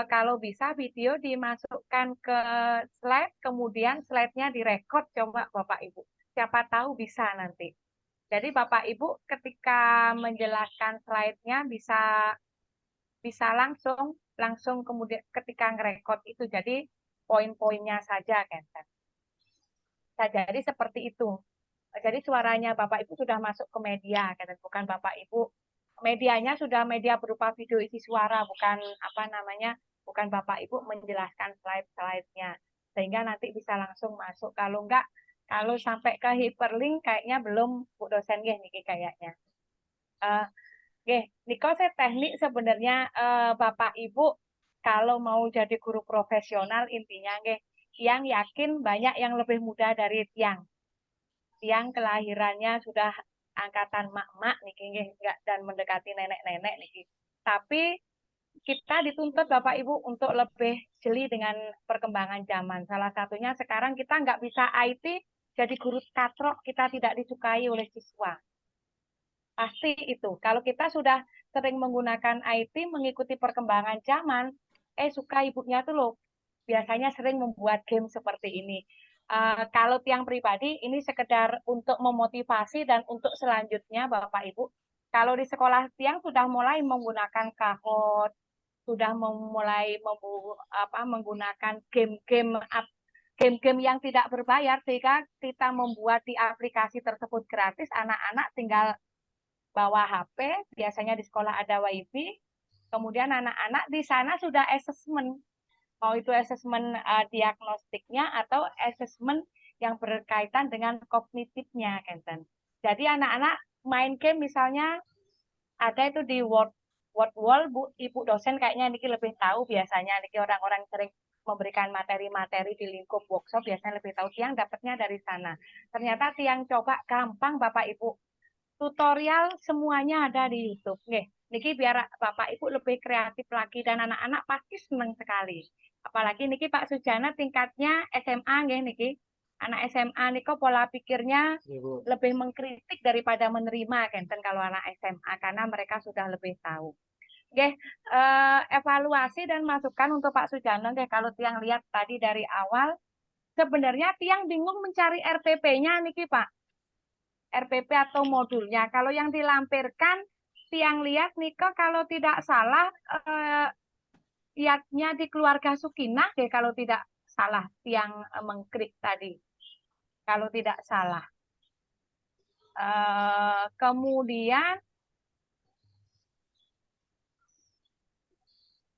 kalau bisa video dimasukkan ke slide kemudian slide-nya direkod coba Bapak Ibu. Siapa tahu bisa nanti. Jadi Bapak Ibu ketika menjelaskan slide-nya bisa langsung kemudian ketika ngerekod itu jadi poin-poinnya saja kan. Jadi seperti itu. Jadi suaranya Bapak Ibu sudah masuk ke media kan, bukan Bapak Ibu medianya sudah media berupa video isi suara bukan bukan Bapak Ibu menjelaskan slide-slide-nya sehingga nanti bisa langsung masuk. Kalau sampai ke hyperlink kayaknya belum Bu dosen niki kayaknya. Niko saya teknik sebenarnya Bapak Ibu kalau mau jadi guru profesional intinya yang yakin banyak yang lebih muda dari tiang. Tiang kelahirannya sudah angkatan mak-mak niki dan mendekati nenek-nenek niki. Tapi kita dituntut Bapak Ibu untuk lebih jeli dengan perkembangan zaman. Salah satunya sekarang kita nggak bisa IT jadi guru katrok kita tidak disukai oleh siswa. Pasti itu. Kalau kita sudah sering menggunakan IT, mengikuti perkembangan zaman, suka ibunya tuh loh. Biasanya sering membuat game seperti ini. Kalau tiang pribadi, ini sekedar untuk memotivasi dan untuk selanjutnya Bapak Ibu. Kalau di sekolah tiang sudah mulai menggunakan Kahoot, sudah mulai menggunakan game-game yang tidak berbayar, sehingga kita membuat di aplikasi tersebut gratis, anak-anak tinggal bawa HP, biasanya di sekolah ada WiFi, kemudian anak-anak di sana sudah assessment, mau itu assessment diagnostiknya atau assessment yang berkaitan dengan kognitifnya, Kenten. Jadi anak-anak main game misalnya ada itu di Word Wall, Ibu dosen kayaknya niki lebih tahu biasanya, niki orang-orang sering memberikan materi-materi di lingkup workshop biasanya lebih tahu, tiang dapatnya dari sana. Ternyata tiang coba gampang Bapak Ibu. Tutorial semuanya ada di YouTube. Niki biar Bapak Ibu lebih kreatif lagi dan anak-anak pasti senang sekali. Apalagi niki Pak Sujana tingkatnya SMA niki. Anak SMA niko pola pikirnya lebih mengkritik daripada menerima Kenten kalau anak SMA karena mereka sudah lebih tahu. Evaluasi dan masukan untuk Pak Sujana kalau tiang lihat tadi dari awal sebenarnya tiang bingung mencari RPP-nya niki Pak. RPP atau modulnya. Kalau yang dilampirkan, tiang lihat Niko kalau tidak salah, lihatnya di keluarga Sukinah deh kalau tidak salah, tiang mengklik tadi. Kalau tidak salah. Kemudian,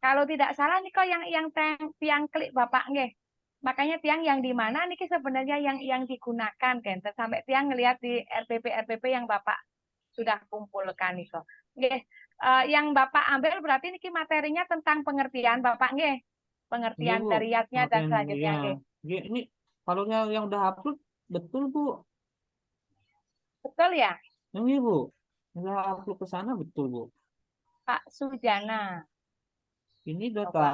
kalau tidak salah Niko yang tiang klik Bapak nggih. Makanya tiang yang di mana niki sebenarnya yang digunakan kan sampai tiang ngelihat di RPP yang Bapak sudah kumpulkan Niko. Yang Bapak ambil berarti niki materinya tentang pengertian Bapak nggih. Pengertian dariyatnya dan selanjutnya nggih. Ini kalau yang udah upload betul Bu. Betul ya? Ini Bu. Nggak upload ke sana betul, Bu. Pak Sujana. Ini Coba. data,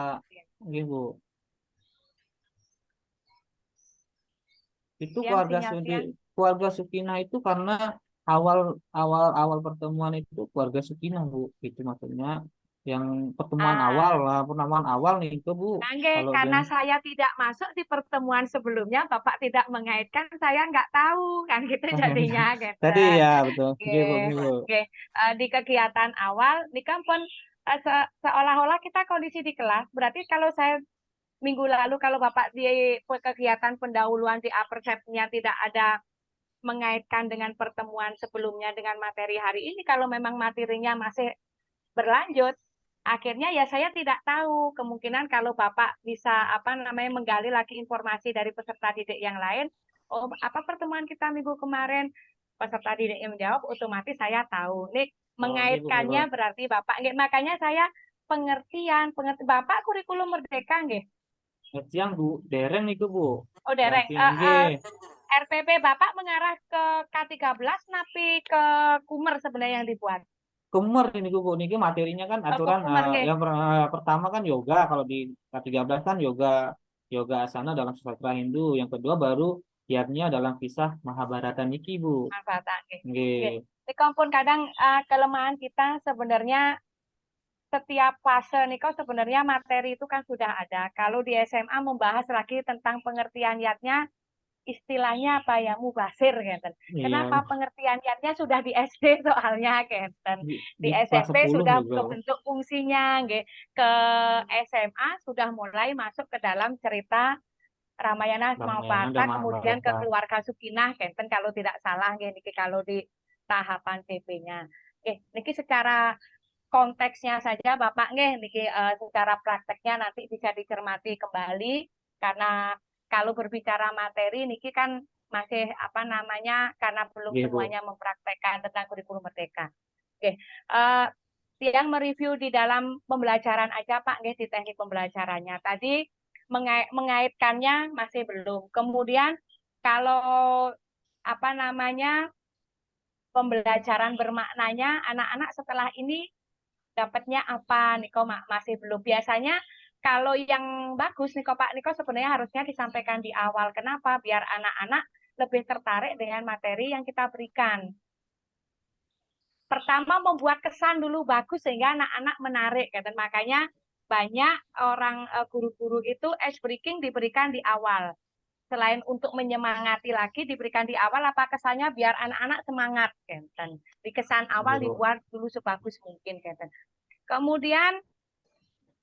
nggih, Bu. Itu Tiang sinyal tiang. keluarga Sukinah itu karena awal pertemuan itu keluarga Sukinah, Bu. Itu maksudnya yang pertemuan awal lah, pertemuan awal nih itu, Bu. Nangge, Kalau dia karena saya tidak masuk di pertemuan sebelumnya, Bapak tidak mengaitkan, saya nggak tahu kan gitu jadinya, gitu. tadi ya betul. Nggih, Bu, nggih, Bu. Oke. Di kegiatan awal, ini kan pun seolah-olah kita kondisi di kelas. Berarti kalau saya minggu lalu kalau Bapak di kegiatan pendahuluan di Aperceptnya tidak ada mengaitkan dengan pertemuan sebelumnya dengan materi hari ini, kalau memang materinya masih berlanjut, akhirnya ya saya tidak tahu. Kemungkinan kalau Bapak bisa menggali lagi informasi dari peserta didik yang lain, oh apa pertemuan kita minggu kemarin, peserta didik yang menjawab, otomatis saya tahu. Nih mengaitkannya berarti Bapak, makanya saya pengertian Bapak kurikulum merdeka nggih. Yang Bu, dereng itu, Bu. Oh, dereng. Nggih. RPP Bapak mengarah ke K13 tapi ke Kumer sebenarnya yang dibuat. Kumer ini, Bu. Niki materinya kan aturan yang pertama kan yoga, kalau di K13 kan yoga asana dalam sastra Hindu. Yang kedua baru kiatnya dalam kisah Mahabharata niki, Bu. Mahabharata. Nggih. Pun kadang kelemahan kita sebenarnya setiap fase niko sebenarnya materi itu kan sudah ada. Kalau di SMA membahas lagi tentang pengertian yatnya, istilahnya apa ya, mubasir gitu. Kenapa pengertian yatnya sudah di SD soalnya gitu. Di SMP sudah kebentuk fungsinya, gitu. Ke SMA sudah mulai masuk ke dalam cerita Ramayana Mahabharata, kemudian ke keluarga Sukinah, gitu. Kalau tidak salah, gitu. Kalau di tahapan CP-nya. Niki secara konteksnya saja Bapak niki secara prakteknya nanti bisa dicermati kembali, karena kalau berbicara materi niki kan masih karena belum semuanya mempraktekkan tentang kurikulum merdeka. Yang mereview di dalam pembelajaran aja Pak di teknik pembelajarannya. Tadi mengaitkannya masih belum. Kemudian kalau pembelajaran bermaknanya anak-anak setelah ini dapatnya apa Niko masih belum. Biasanya kalau yang bagus Niko Pak Niko sebenarnya harusnya disampaikan di awal. Kenapa? Biar anak-anak lebih tertarik dengan materi yang kita berikan. Pertama membuat kesan dulu bagus sehingga anak-anak menarik kan. Makanya banyak orang guru-guru itu ice breaking diberikan di awal. Selain untuk menyemangati lagi diberikan di awal, apa kesannya biar anak-anak semangat kan. Di kesan awal dibuat dulu sebagus mungkin kan. Kemudian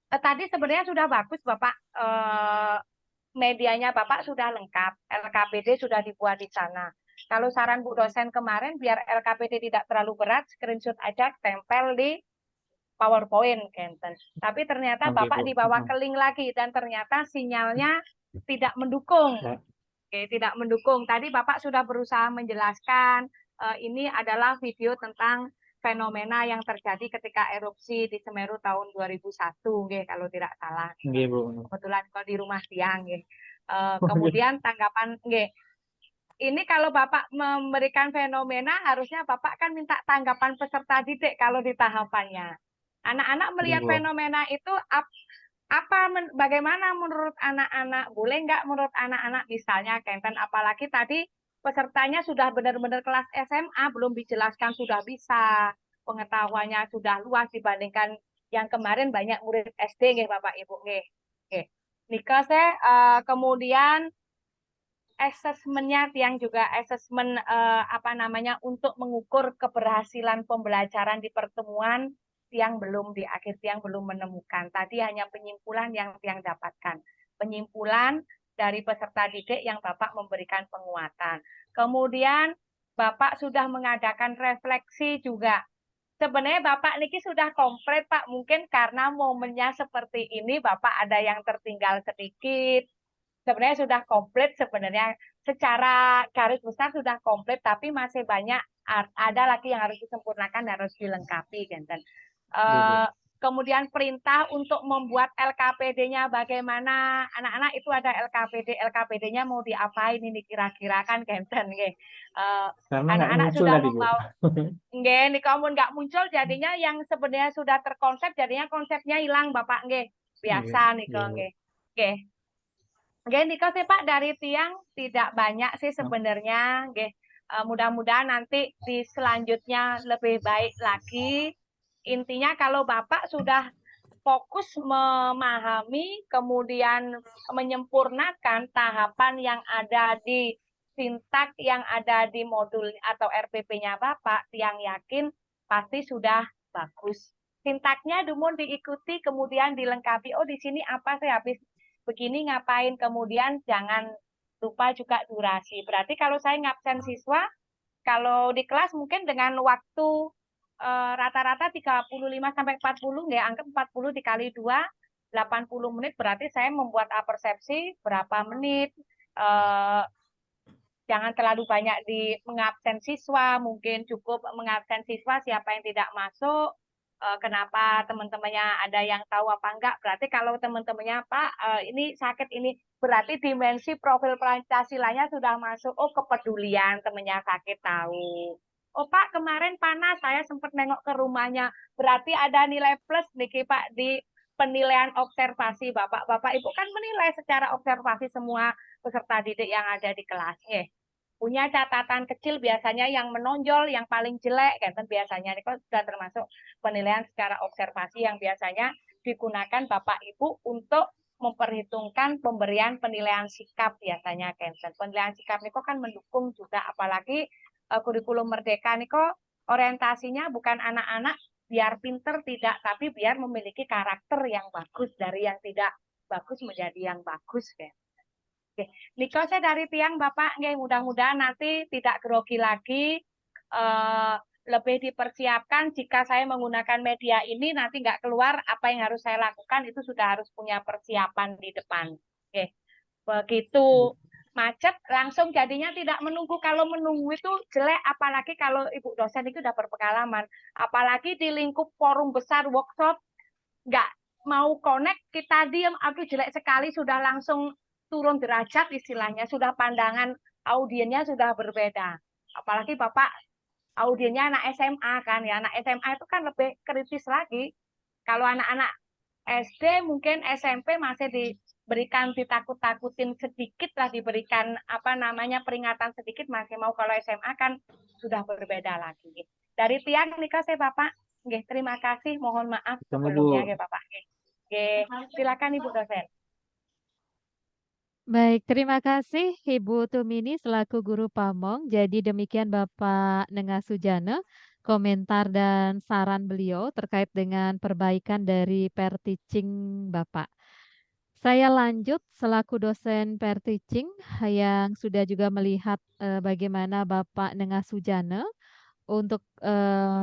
tadi sebenarnya sudah bagus Bapak, medianya Bapak sudah lengkap, LKPD sudah dibuat di sana. Kalau saran Bu dosen kemarin biar LKPD tidak terlalu berat, screenshot aja tempel di PowerPoint, Kenten. Tapi ternyata Bapak dibawa ke link lagi dan ternyata sinyalnya tidak mendukung. Tidak mendukung. Tadi Bapak sudah berusaha menjelaskan ini adalah video tentang fenomena yang terjadi ketika erupsi di Semeru tahun 2001, kalau tidak salah. Kebetulan kalau di rumah tiang. Kemudian tanggapan, ini kalau Bapak memberikan fenomena, harusnya Bapak kan minta tanggapan peserta didik kalau di tahapannya. Anak-anak melihat fenomena itu bagaimana menurut anak-anak? Boleh nggak menurut anak-anak misalnya, Kenten, apalagi tadi pesertanya sudah benar-benar kelas SMA, belum dijelaskan sudah bisa, pengetahuannya sudah luas dibandingkan yang kemarin banyak murid SD, Bapak Ibu. Nika kemudian asesmennya yang juga asesmen untuk mengukur keberhasilan pembelajaran di pertemuan yang belum di akhir yang belum menemukan. Tadi hanya penyimpulan yang dapatkan. Penyimpulan dari peserta didik yang Bapak memberikan penguatan. Kemudian Bapak sudah mengadakan refleksi juga. Sebenarnya Bapak niki sudah komplit Pak, mungkin karena momennya seperti ini Bapak ada yang tertinggal sedikit. Sebenarnya sudah komplit, sebenarnya secara garis besar sudah komplit, tapi masih banyak ada lagi yang harus disempurnakan, harus dilengkapi, kan. kemudian perintah untuk membuat LKPD-nya bagaimana. Anak-anak itu ada LKPD-nya mau diapain ini kira-kira kan Genten nggih. Karena nggak Anak-anak muncul sudah tadi, Bu. membawa nggih nika mun nggak muncul jadinya yang sebenarnya sudah terkonsep jadinya konsepnya hilang Bapak nggih. Biasa nika Iya, Bu. nggih. Nggih. Nggih nika sih Pak dari tiang tidak banyak sih sebenarnya nggih. Mudah-mudahan nanti di selanjutnya lebih baik lagi. Intinya kalau Bapak sudah fokus memahami, kemudian menyempurnakan tahapan yang ada di sintak yang ada di modul atau RPP-nya Bapak, yang yakin pasti sudah bagus. Sintaknya dumun diikuti, kemudian dilengkapi. Oh, di sini apa sih habis begini ngapain? Kemudian jangan lupa juga durasi. Berarti kalau saya ngabsen siswa, kalau di kelas mungkin dengan waktu rata-rata 35 sampai 40 nggak, anggap 40 dikali 2 80 menit berarti saya membuat persepsi berapa menit. Jangan terlalu banyak di mengabsen siswa, mungkin cukup mengabsen siswa siapa yang tidak masuk, kenapa teman-temannya ada yang tahu apa enggak. Berarti kalau teman-temannya Pak ini sakit ini berarti dimensi profil Pancasilanya sudah masuk. Oh, kepedulian temannya sakit tahu. Oh Pak, kemarin panas, saya sempat nengok ke rumahnya. Berarti ada nilai plus nih Pak di penilaian observasi Bapak Ibu kan menilai secara observasi semua peserta didik yang ada di kelas. Punya catatan kecil biasanya yang menonjol, yang paling jelek, kan biasanya ini sudah termasuk penilaian secara observasi yang biasanya digunakan Bapak Ibu untuk memperhitungkan pemberian penilaian sikap biasanya Kenten. Penilaian sikap ini kan mendukung juga apalagi kurikulum merdeka ini orientasinya bukan anak-anak biar pinter tidak, tapi biar memiliki karakter yang bagus dari yang tidak bagus menjadi yang bagus kan. Oke, Niko saya dari tiang Bapak, mudah-mudahan nanti tidak grogi lagi, lebih dipersiapkan jika saya menggunakan media ini nanti nggak keluar apa yang harus saya lakukan itu sudah harus punya persiapan di depan. Oke, begitu macet langsung jadinya tidak menunggu, kalau menunggu itu jelek apalagi kalau Ibu dosen itu udah berpengalaman, apalagi di lingkup forum besar workshop nggak mau connect kita diam, aduh jelek sekali sudah langsung turun derajat istilahnya, sudah pandangan audiennya sudah berbeda. Apalagi Bapak audiennya anak SMA kan ya, anak SMA itu kan lebih kritis lagi. Kalau anak-anak SD mungkin SMP masih diberikan ditakut-takutin sedikit lah, diberikan apa namanya peringatan sedikit masih mau, kalau SMA kan sudah berbeda lagi. Dari tiang nikah saya Bapak, nggih, terima kasih, mohon maaf sebelumnya ya Bapak. Nggih, silakan Ibu dosen. Baik, terima kasih Ibu Tumini selaku guru Pamong. Jadi demikian Bapak Nengah Sujana, komentar dan saran beliau terkait dengan perbaikan dari pair teaching Bapak. Saya lanjut selaku dosen pair teaching yang sudah juga melihat bagaimana Bapak Nengah Sujana untuk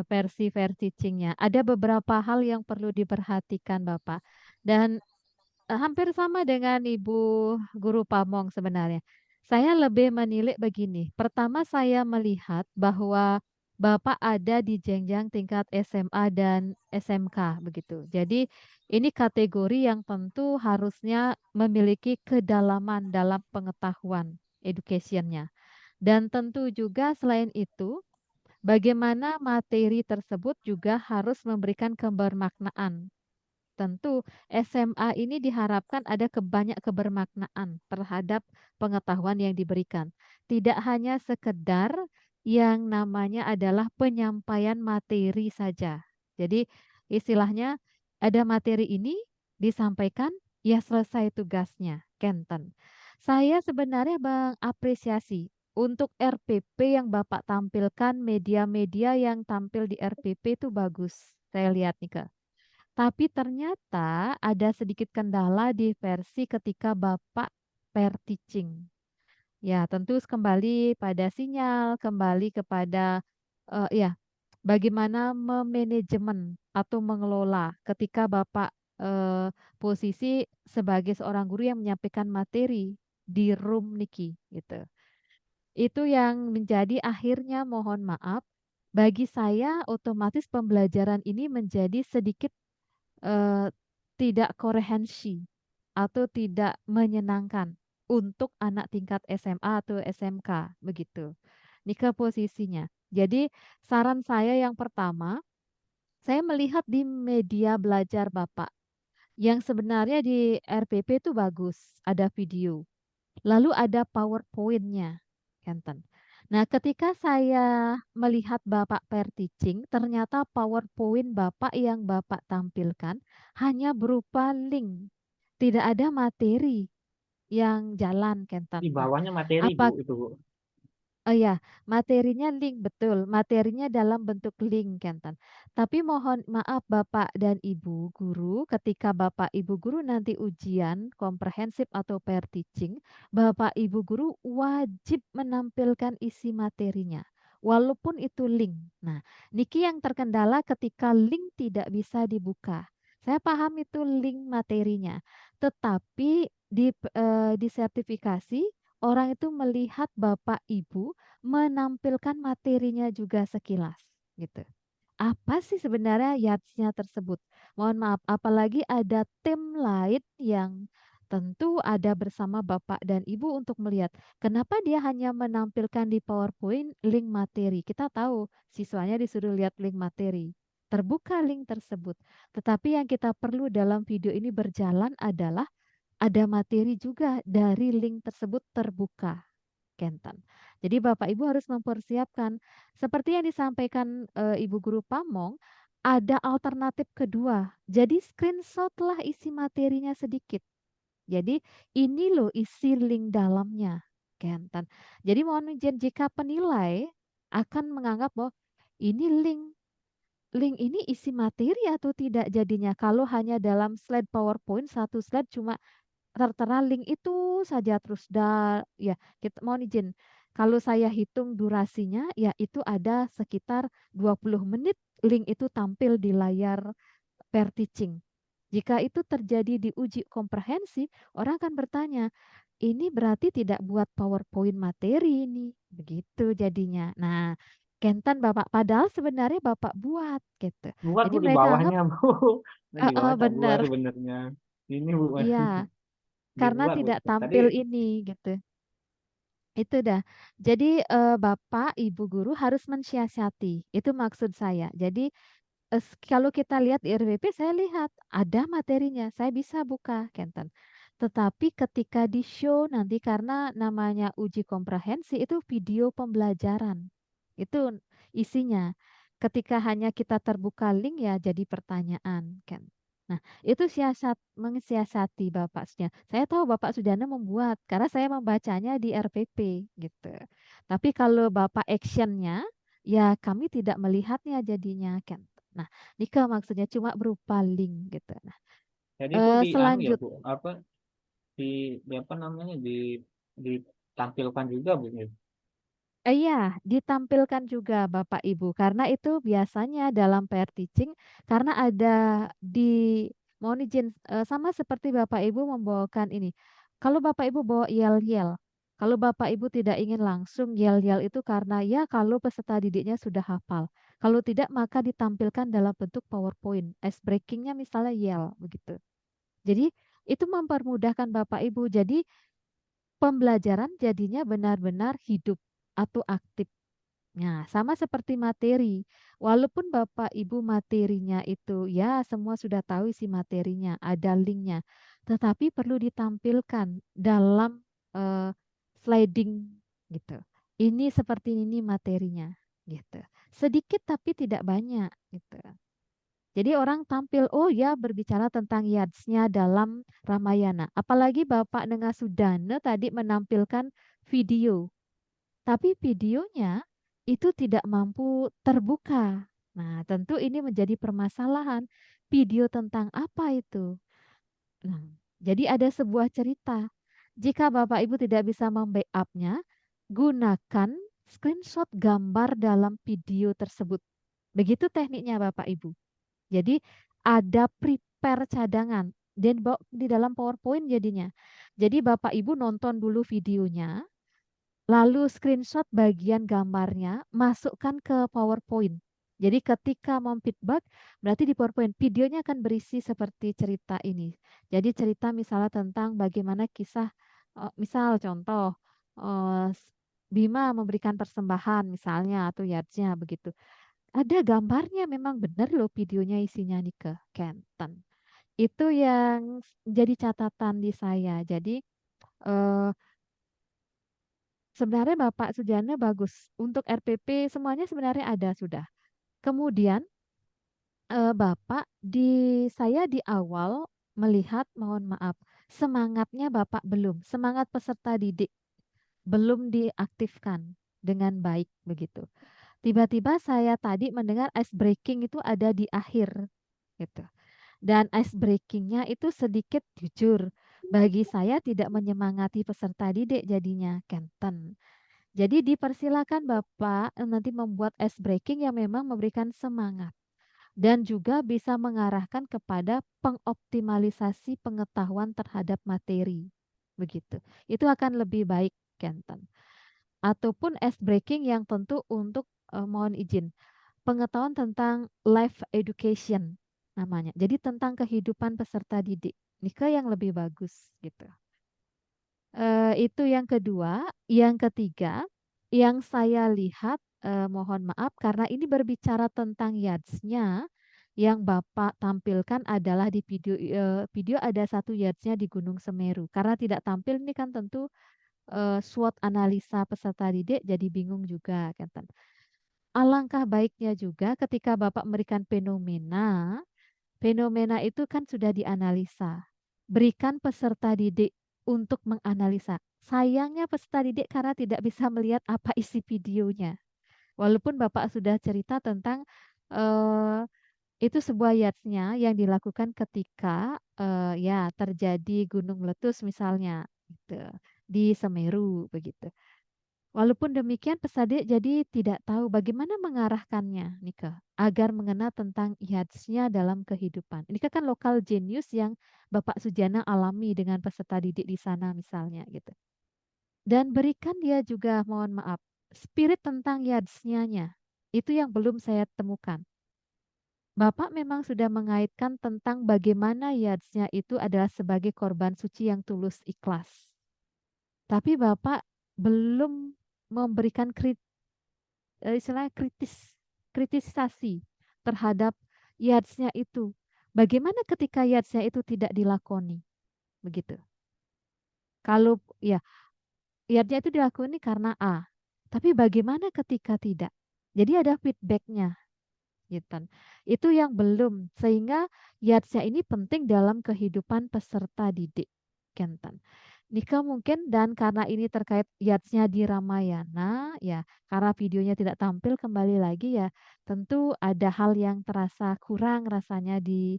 versi pair teachingnya. Ada beberapa hal yang perlu diperhatikan Bapak. Dan hampir sama dengan Ibu Guru Pamong sebenarnya. Saya lebih menilik begini. Pertama saya melihat bahwa Bapak ada di jenjang tingkat SMA dan SMK begitu. Jadi ini kategori yang tentu harusnya memiliki kedalaman dalam pengetahuan educationnya. Dan tentu juga selain itu, bagaimana materi tersebut juga harus memberikan kebermaknaan. Tentu SMA ini diharapkan ada banyak kebermaknaan terhadap pengetahuan yang diberikan. Tidak hanya sekedar yang namanya adalah penyampaian materi saja. Jadi istilahnya ada materi ini disampaikan, ya selesai tugasnya, Kenten. Saya sebenarnya mengapresiasi untuk RPP yang Bapak tampilkan, media-media yang tampil di RPP itu bagus. Saya lihat nih, Kak. Tapi ternyata ada sedikit kendala di versi ketika Bapak pair teaching. Ya, tentu kembali pada sinyal, kembali kepada ya, bagaimana memanajemen atau mengelola ketika Bapak posisi sebagai seorang guru yang menyampaikan materi di room Niki gitu. Itu yang menjadi akhirnya mohon maaf bagi saya otomatis pembelajaran ini menjadi sedikit eh, tidak korehensi atau tidak menyenangkan untuk anak tingkat SMA atau SMK begitu. Nika posisinya. Jadi saran saya yang pertama, saya melihat di media belajar Bapak yang sebenarnya di RPP itu bagus, ada video. Lalu ada PowerPoint-nya, Kenten. Nah, ketika saya melihat Bapak pair teaching, ternyata PowerPoint Bapak yang Bapak tampilkan hanya berupa link. Tidak ada materi yang jalan, Di Kenten. Nah, bawahnya materi, apa Bu, itu, Bu. Oh ya, materinya link betul. Materinya dalam bentuk link, Kenten. Tapi mohon maaf Bapak dan Ibu guru, ketika Bapak Ibu guru nanti ujian komprehensif atau pair teaching, Bapak Ibu guru wajib menampilkan isi materinya. Walaupun itu link. Nah, Niki yang terkendala ketika link tidak bisa dibuka. Saya paham itu link materinya. Tetapi di sertifikasi orang itu melihat Bapak Ibu menampilkan materinya juga sekilas gitu. Apa sih sebenarnya yards-nya tersebut? Mohon maaf, apalagi ada tim lain yang tentu ada bersama Bapak dan Ibu untuk melihat kenapa dia hanya menampilkan di PowerPoint link materi. Kita tahu siswanya disuruh lihat link materi. Terbuka link tersebut. Tetapi yang kita perlu dalam video ini berjalan adalah ada materi juga dari link tersebut terbuka. Kenten. Jadi Bapak Ibu harus mempersiapkan seperti yang disampaikan Ibu Guru Pamong, ada alternatif kedua. Jadi screenshotlah isi materinya sedikit. Jadi ini loh isi link dalamnya, Kenten. Jadi mohon izin jika penilai akan menganggap bahwa ini link ini isi materi atau tidak jadinya kalau hanya dalam slide PowerPoint satu slide cuma tertera link itu saja terus ya kita mohon izin kalau saya hitung durasinya ya itu ada sekitar 20 menit link itu tampil di layar per teaching. Jika itu terjadi di uji komprehensi, orang akan bertanya, ini berarti tidak buat PowerPoint materi ini. Begitu jadinya. Nah, Kentan Bapak padahal sebenarnya Bapak buat gitu. Buat, Jadi Bu, di mereka anggap bawahnya, Bu. Nah, di bawah tak buat benar. sebenarnya. Ini, Bu. Iya, karena Dibuat, Bu. tidak Tadi tampil ini gitu. Itu dah. Jadi Bapak, Ibu guru harus mensiasati. Itu maksud saya. Jadi kalau kita lihat di RWP, saya lihat ada materinya. Saya bisa buka, Kenten. Tetapi ketika di show nanti karena namanya uji komprehensi itu video pembelajaran. Itu isinya. Ketika hanya kita terbuka link ya jadi pertanyaan, kan. Nah, itu mensiasati Bapaknya. Saya tahu Bapak Sudana membuat karena saya membacanya di RPP gitu. Tapi kalau Bapak actionnya, ya kami tidak melihatnya jadinya kan. Nah, nikah maksudnya cuma berupa link gitu. Nah, jadi, Bu, di anu ya, selanjut, Bu, apa di apa namanya ditampilkan juga, Bu. iya, ditampilkan juga Bapak Ibu karena itu biasanya dalam pair teaching karena ada di mohon izin sama seperti Bapak Ibu membawakan ini. Kalau Bapak Ibu bawa yel-yel, kalau Bapak Ibu tidak ingin langsung yel-yel itu karena ya kalau peserta didiknya sudah hafal. Kalau tidak maka ditampilkan dalam bentuk PowerPoint. Ice breakingnya misalnya yel begitu. Jadi itu mempermudahkan Bapak Ibu. Jadi pembelajaran jadinya benar-benar hidup atau aktif. Nah, sama seperti materi. Walaupun Bapak Ibu materinya itu ya semua sudah tahu isi materinya, ada linknya. Tetapi perlu ditampilkan dalam eh, sliding gitu. Ini seperti ini materinya gitu. Sedikit tapi tidak banyak gitu. Jadi orang tampil, oh ya berbicara tentang yadsnya dalam Ramayana. Apalagi Bapak Nengah Sudana tadi menampilkan video. Tapi videonya itu tidak mampu terbuka. Nah, tentu ini menjadi permasalahan. Video tentang apa itu? Nah, jadi ada sebuah cerita. Jika Bapak Ibu tidak bisa membackup-nya, gunakan screenshot gambar dalam video tersebut. Begitu tekniknya Bapak Ibu. Jadi ada prepare cadangan dan di dalam PowerPoint jadinya. Jadi Bapak Ibu nonton dulu videonya, lalu screenshot bagian gambarnya, masukkan ke PowerPoint. Jadi ketika mau feedback, berarti di PowerPoint videonya akan berisi seperti cerita ini. Jadi cerita misalnya tentang bagaimana kisah, misal contoh, Bima memberikan persembahan misalnya atau yardsnya begitu. Ada gambarnya memang benar loh videonya isinya nih ke Kenton. Itu yang jadi catatan di saya. Jadi eh, sebenarnya Bapak Sujana bagus. Untuk RPP semuanya sebenarnya ada sudah. Kemudian Bapak saya di awal melihat, mohon maaf, semangatnya Bapak belum, semangat peserta didik belum diaktifkan dengan baik begitu. Tiba-tiba saya tadi mendengar ice breaking itu ada di akhir gitu. Dan ice breakingnya itu sedikit jujur bagi saya tidak menyemangati peserta didik jadinya Kenten. Jadi dipersilakan Bapak nanti membuat ice breaking yang memang memberikan semangat dan juga bisa mengarahkan kepada pengoptimalisasi pengetahuan terhadap materi. Begitu. Itu akan lebih baik, Kenten. Ataupun ice breaking yang tentu untuk mohon izin, pengetahuan tentang life education namanya. Jadi tentang kehidupan peserta didik. Nika yang lebih bagus gitu. Itu yang kedua, yang ketiga, yang saya lihat mohon maaf karena ini berbicara tentang yards-nya yang Bapak tampilkan adalah di video ada satu yards-nya di Gunung Semeru. Karena tidak tampil ini kan tentu SWOT analisa peserta didik jadi bingung juga kan. Alangkah baiknya juga ketika Bapak memberikan fenomena, fenomena itu kan sudah dianalisa. Berikan peserta didik untuk menganalisa. Sayangnya peserta didik karena tidak bisa melihat apa isi videonya. Walaupun Bapak sudah cerita tentang itu sebuah yatsnya yang dilakukan ketika ya terjadi gunung meletus misalnya gitu, di Semeru begitu. Walaupun demikian peserta jadi tidak tahu bagaimana mengarahkannya Nika agar mengenal tentang IHADS-nya dalam kehidupan. Ini kan lokal genius yang Bapak Sujana alami dengan peserta didik di sana misalnya gitu. Dan berikan dia juga mohon maaf spirit tentang IHADS-nya. Itu yang belum saya temukan. Bapak memang sudah mengaitkan tentang bagaimana IHADS-nya itu adalah sebagai korban suci yang tulus ikhlas. Tapi Bapak belum memberikan istilah kritisasi terhadap yards-nya itu. Bagaimana ketika yards-nya itu tidak dilakoni? Begitu. Kalau ya yards-nya itu dilakoni karena A. Tapi bagaimana ketika tidak? Jadi ada feedback-nya. Gitu. Itu yang belum sehingga yards-nya ini penting dalam kehidupan peserta didik. Kentan. Nika mungkin dan karena ini terkait yards-nya di Ramayana ya karena videonya tidak tampil kembali lagi ya tentu ada hal yang terasa kurang rasanya di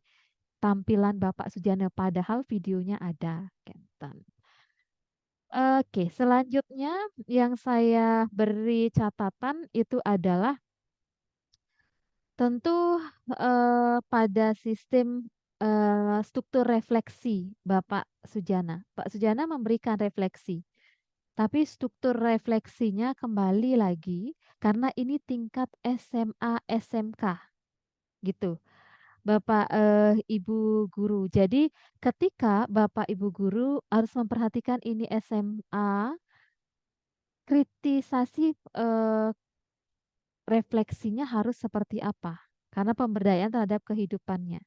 tampilan Bapak Sujana padahal videonya ada Kentan. Oke, selanjutnya yang saya beri catatan itu adalah tentu pada sistem struktur refleksi Bapak Sujana. Pak Sujana memberikan refleksi. Tapi struktur refleksinya kembali lagi karena ini tingkat SMA SMK gitu. Bapak Ibu guru. Jadi ketika Bapak Ibu guru harus memperhatikan ini SMA kritisasi refleksinya harus seperti apa? Karena pemberdayaan terhadap kehidupannya.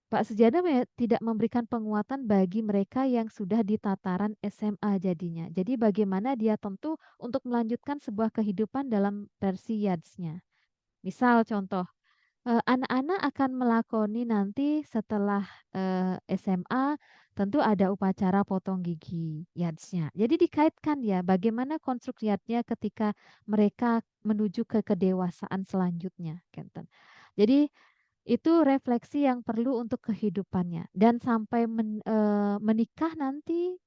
Pak Sujana tidak memberikan penguatan bagi mereka yang sudah di tataran SMA jadinya. Jadi bagaimana dia tentu untuk melanjutkan sebuah kehidupan dalam versi YADS-nya. Misal contoh, anak-anak akan melakoni nanti setelah SMA tentu ada upacara potong gigi YADS-nya. Jadi dikaitkan ya bagaimana konstruksi YADS-nya ketika mereka menuju ke kedewasaan selanjutnya. Kenten. Jadi itu refleksi yang perlu untuk kehidupannya dan sampai menikah nanti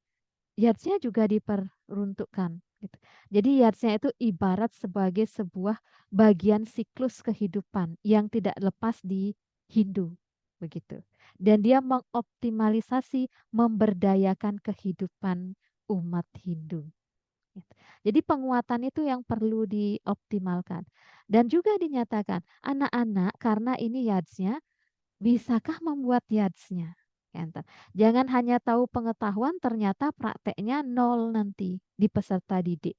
yardsnya juga diperuntukkan gitu. Jadi yardsnya itu ibarat sebagai sebuah bagian siklus kehidupan yang tidak lepas di Hindu begitu. Dan dia mengoptimalisasi memberdayakan kehidupan umat Hindu. Gitu. Jadi penguatan itu yang perlu dioptimalkan. Dan juga dinyatakan, anak-anak karena ini yatsnya, bisakah membuat yatsnya? Enter. Jangan hanya tahu pengetahuan, ternyata prakteknya nol nanti di peserta didik.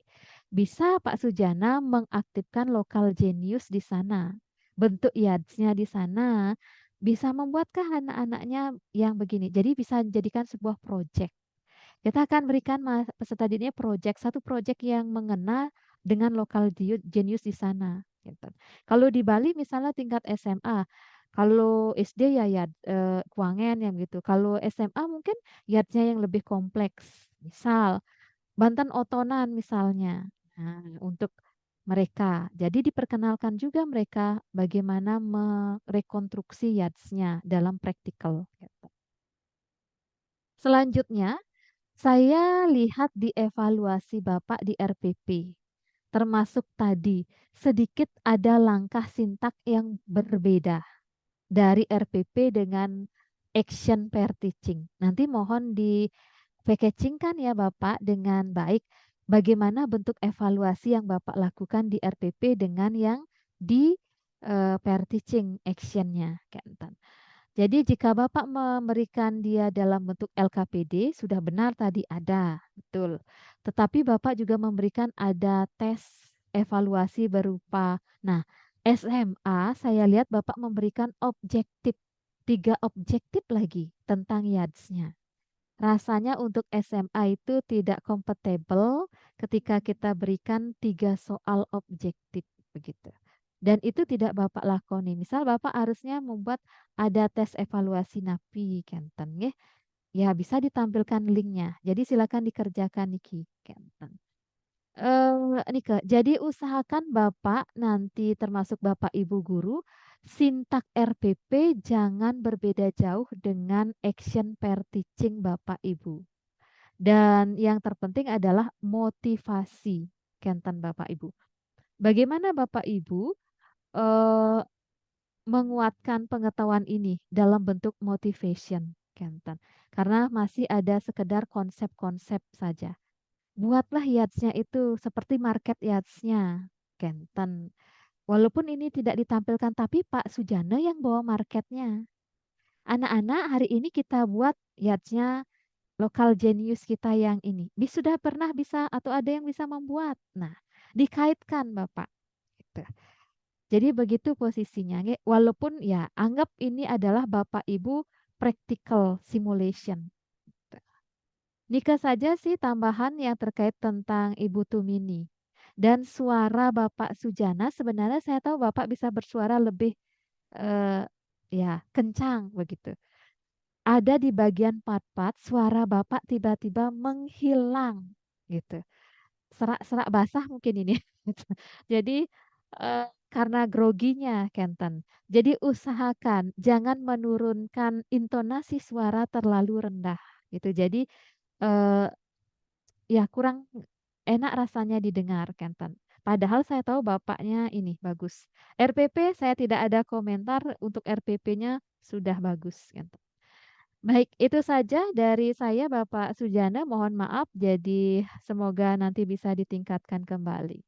Bisa Pak Sujana mengaktifkan lokal genius di sana. Bentuk yatsnya di sana bisa membuatkah anak-anaknya yang begini. Jadi bisa dijadikan sebuah proyek. Kita akan berikan peserta didiknya satu proyek yang mengena dengan lokal genius di sana. Gitu. Kalau di Bali misalnya tingkat SMA, kalau SD ya Kuangen yang gitu. Kalau SMA mungkin yatnya yang lebih kompleks. Misal Banten Otonan misalnya. Nah, untuk mereka. Jadi diperkenalkan juga mereka bagaimana merekonstruksi yatsnya dalam praktikal. Gitu. Selanjutnya, saya lihat di evaluasi Bapak di RPP, termasuk tadi sedikit ada langkah sintak yang berbeda dari RPP dengan action pair teaching. Nanti mohon di packagingkan ya Bapak dengan baik bagaimana bentuk evaluasi yang Bapak lakukan di RPP dengan yang di pair teaching actionnya. Jadi jika Bapak memberikan dia dalam bentuk LKPD, sudah benar tadi ada, betul. Tetapi Bapak juga memberikan ada tes evaluasi berupa, nah SMA saya lihat Bapak memberikan objektif, 3 objektif lagi tentang YADS-nya. Rasanya untuk SMA itu tidak kompatibel ketika kita berikan 3 soal objektif begitu. Dan itu tidak Bapak lakoni. Misal Bapak harusnya membuat ada tes evaluasi NAPI Kenten nggih. Ya bisa ditampilkan linknya. Jadi silakan dikerjakan niki Kenten. Nika, jadi usahakan Bapak nanti termasuk Bapak Ibu guru sintak RPP jangan berbeda jauh dengan action pair teaching Bapak Ibu. Dan yang terpenting adalah motivasi Kenten Bapak Ibu. Bagaimana Bapak Ibu menguatkan pengetahuan ini dalam bentuk motivation, Kenten. Karena masih ada sekedar konsep-konsep saja. Buatlah yatsnya itu seperti market yatsnya, Kenten. Walaupun ini tidak ditampilkan, tapi Pak Sujana yang bawa marketnya. Anak-anak hari ini kita buat yatsnya lokal genius kita yang ini. Sudah pernah bisa atau ada yang bisa membuat. Nah, dikaitkan Bapak. Gitu. Jadi begitu posisinya. Walaupun ya anggap ini adalah Bapak Ibu practical simulation. Nika saja sih tambahan yang terkait tentang Ibu Tumini. Dan suara Bapak Sujana sebenarnya saya tahu Bapak bisa bersuara lebih ya kencang begitu. Ada di bagian part-part suara Bapak tiba-tiba menghilang gitu. Serak-serak basah mungkin ini. Jadi karena groginya Kenten. Jadi usahakan jangan menurunkan intonasi suara terlalu rendah gitu. Jadi ya kurang enak rasanya didengar Kenten. Padahal saya tahu bapaknya ini bagus. RPP saya tidak ada komentar, untuk RPP-nya sudah bagus Kenten. Baik, itu saja dari saya Bapak Sujana. Mohon maaf, jadi semoga nanti bisa ditingkatkan kembali.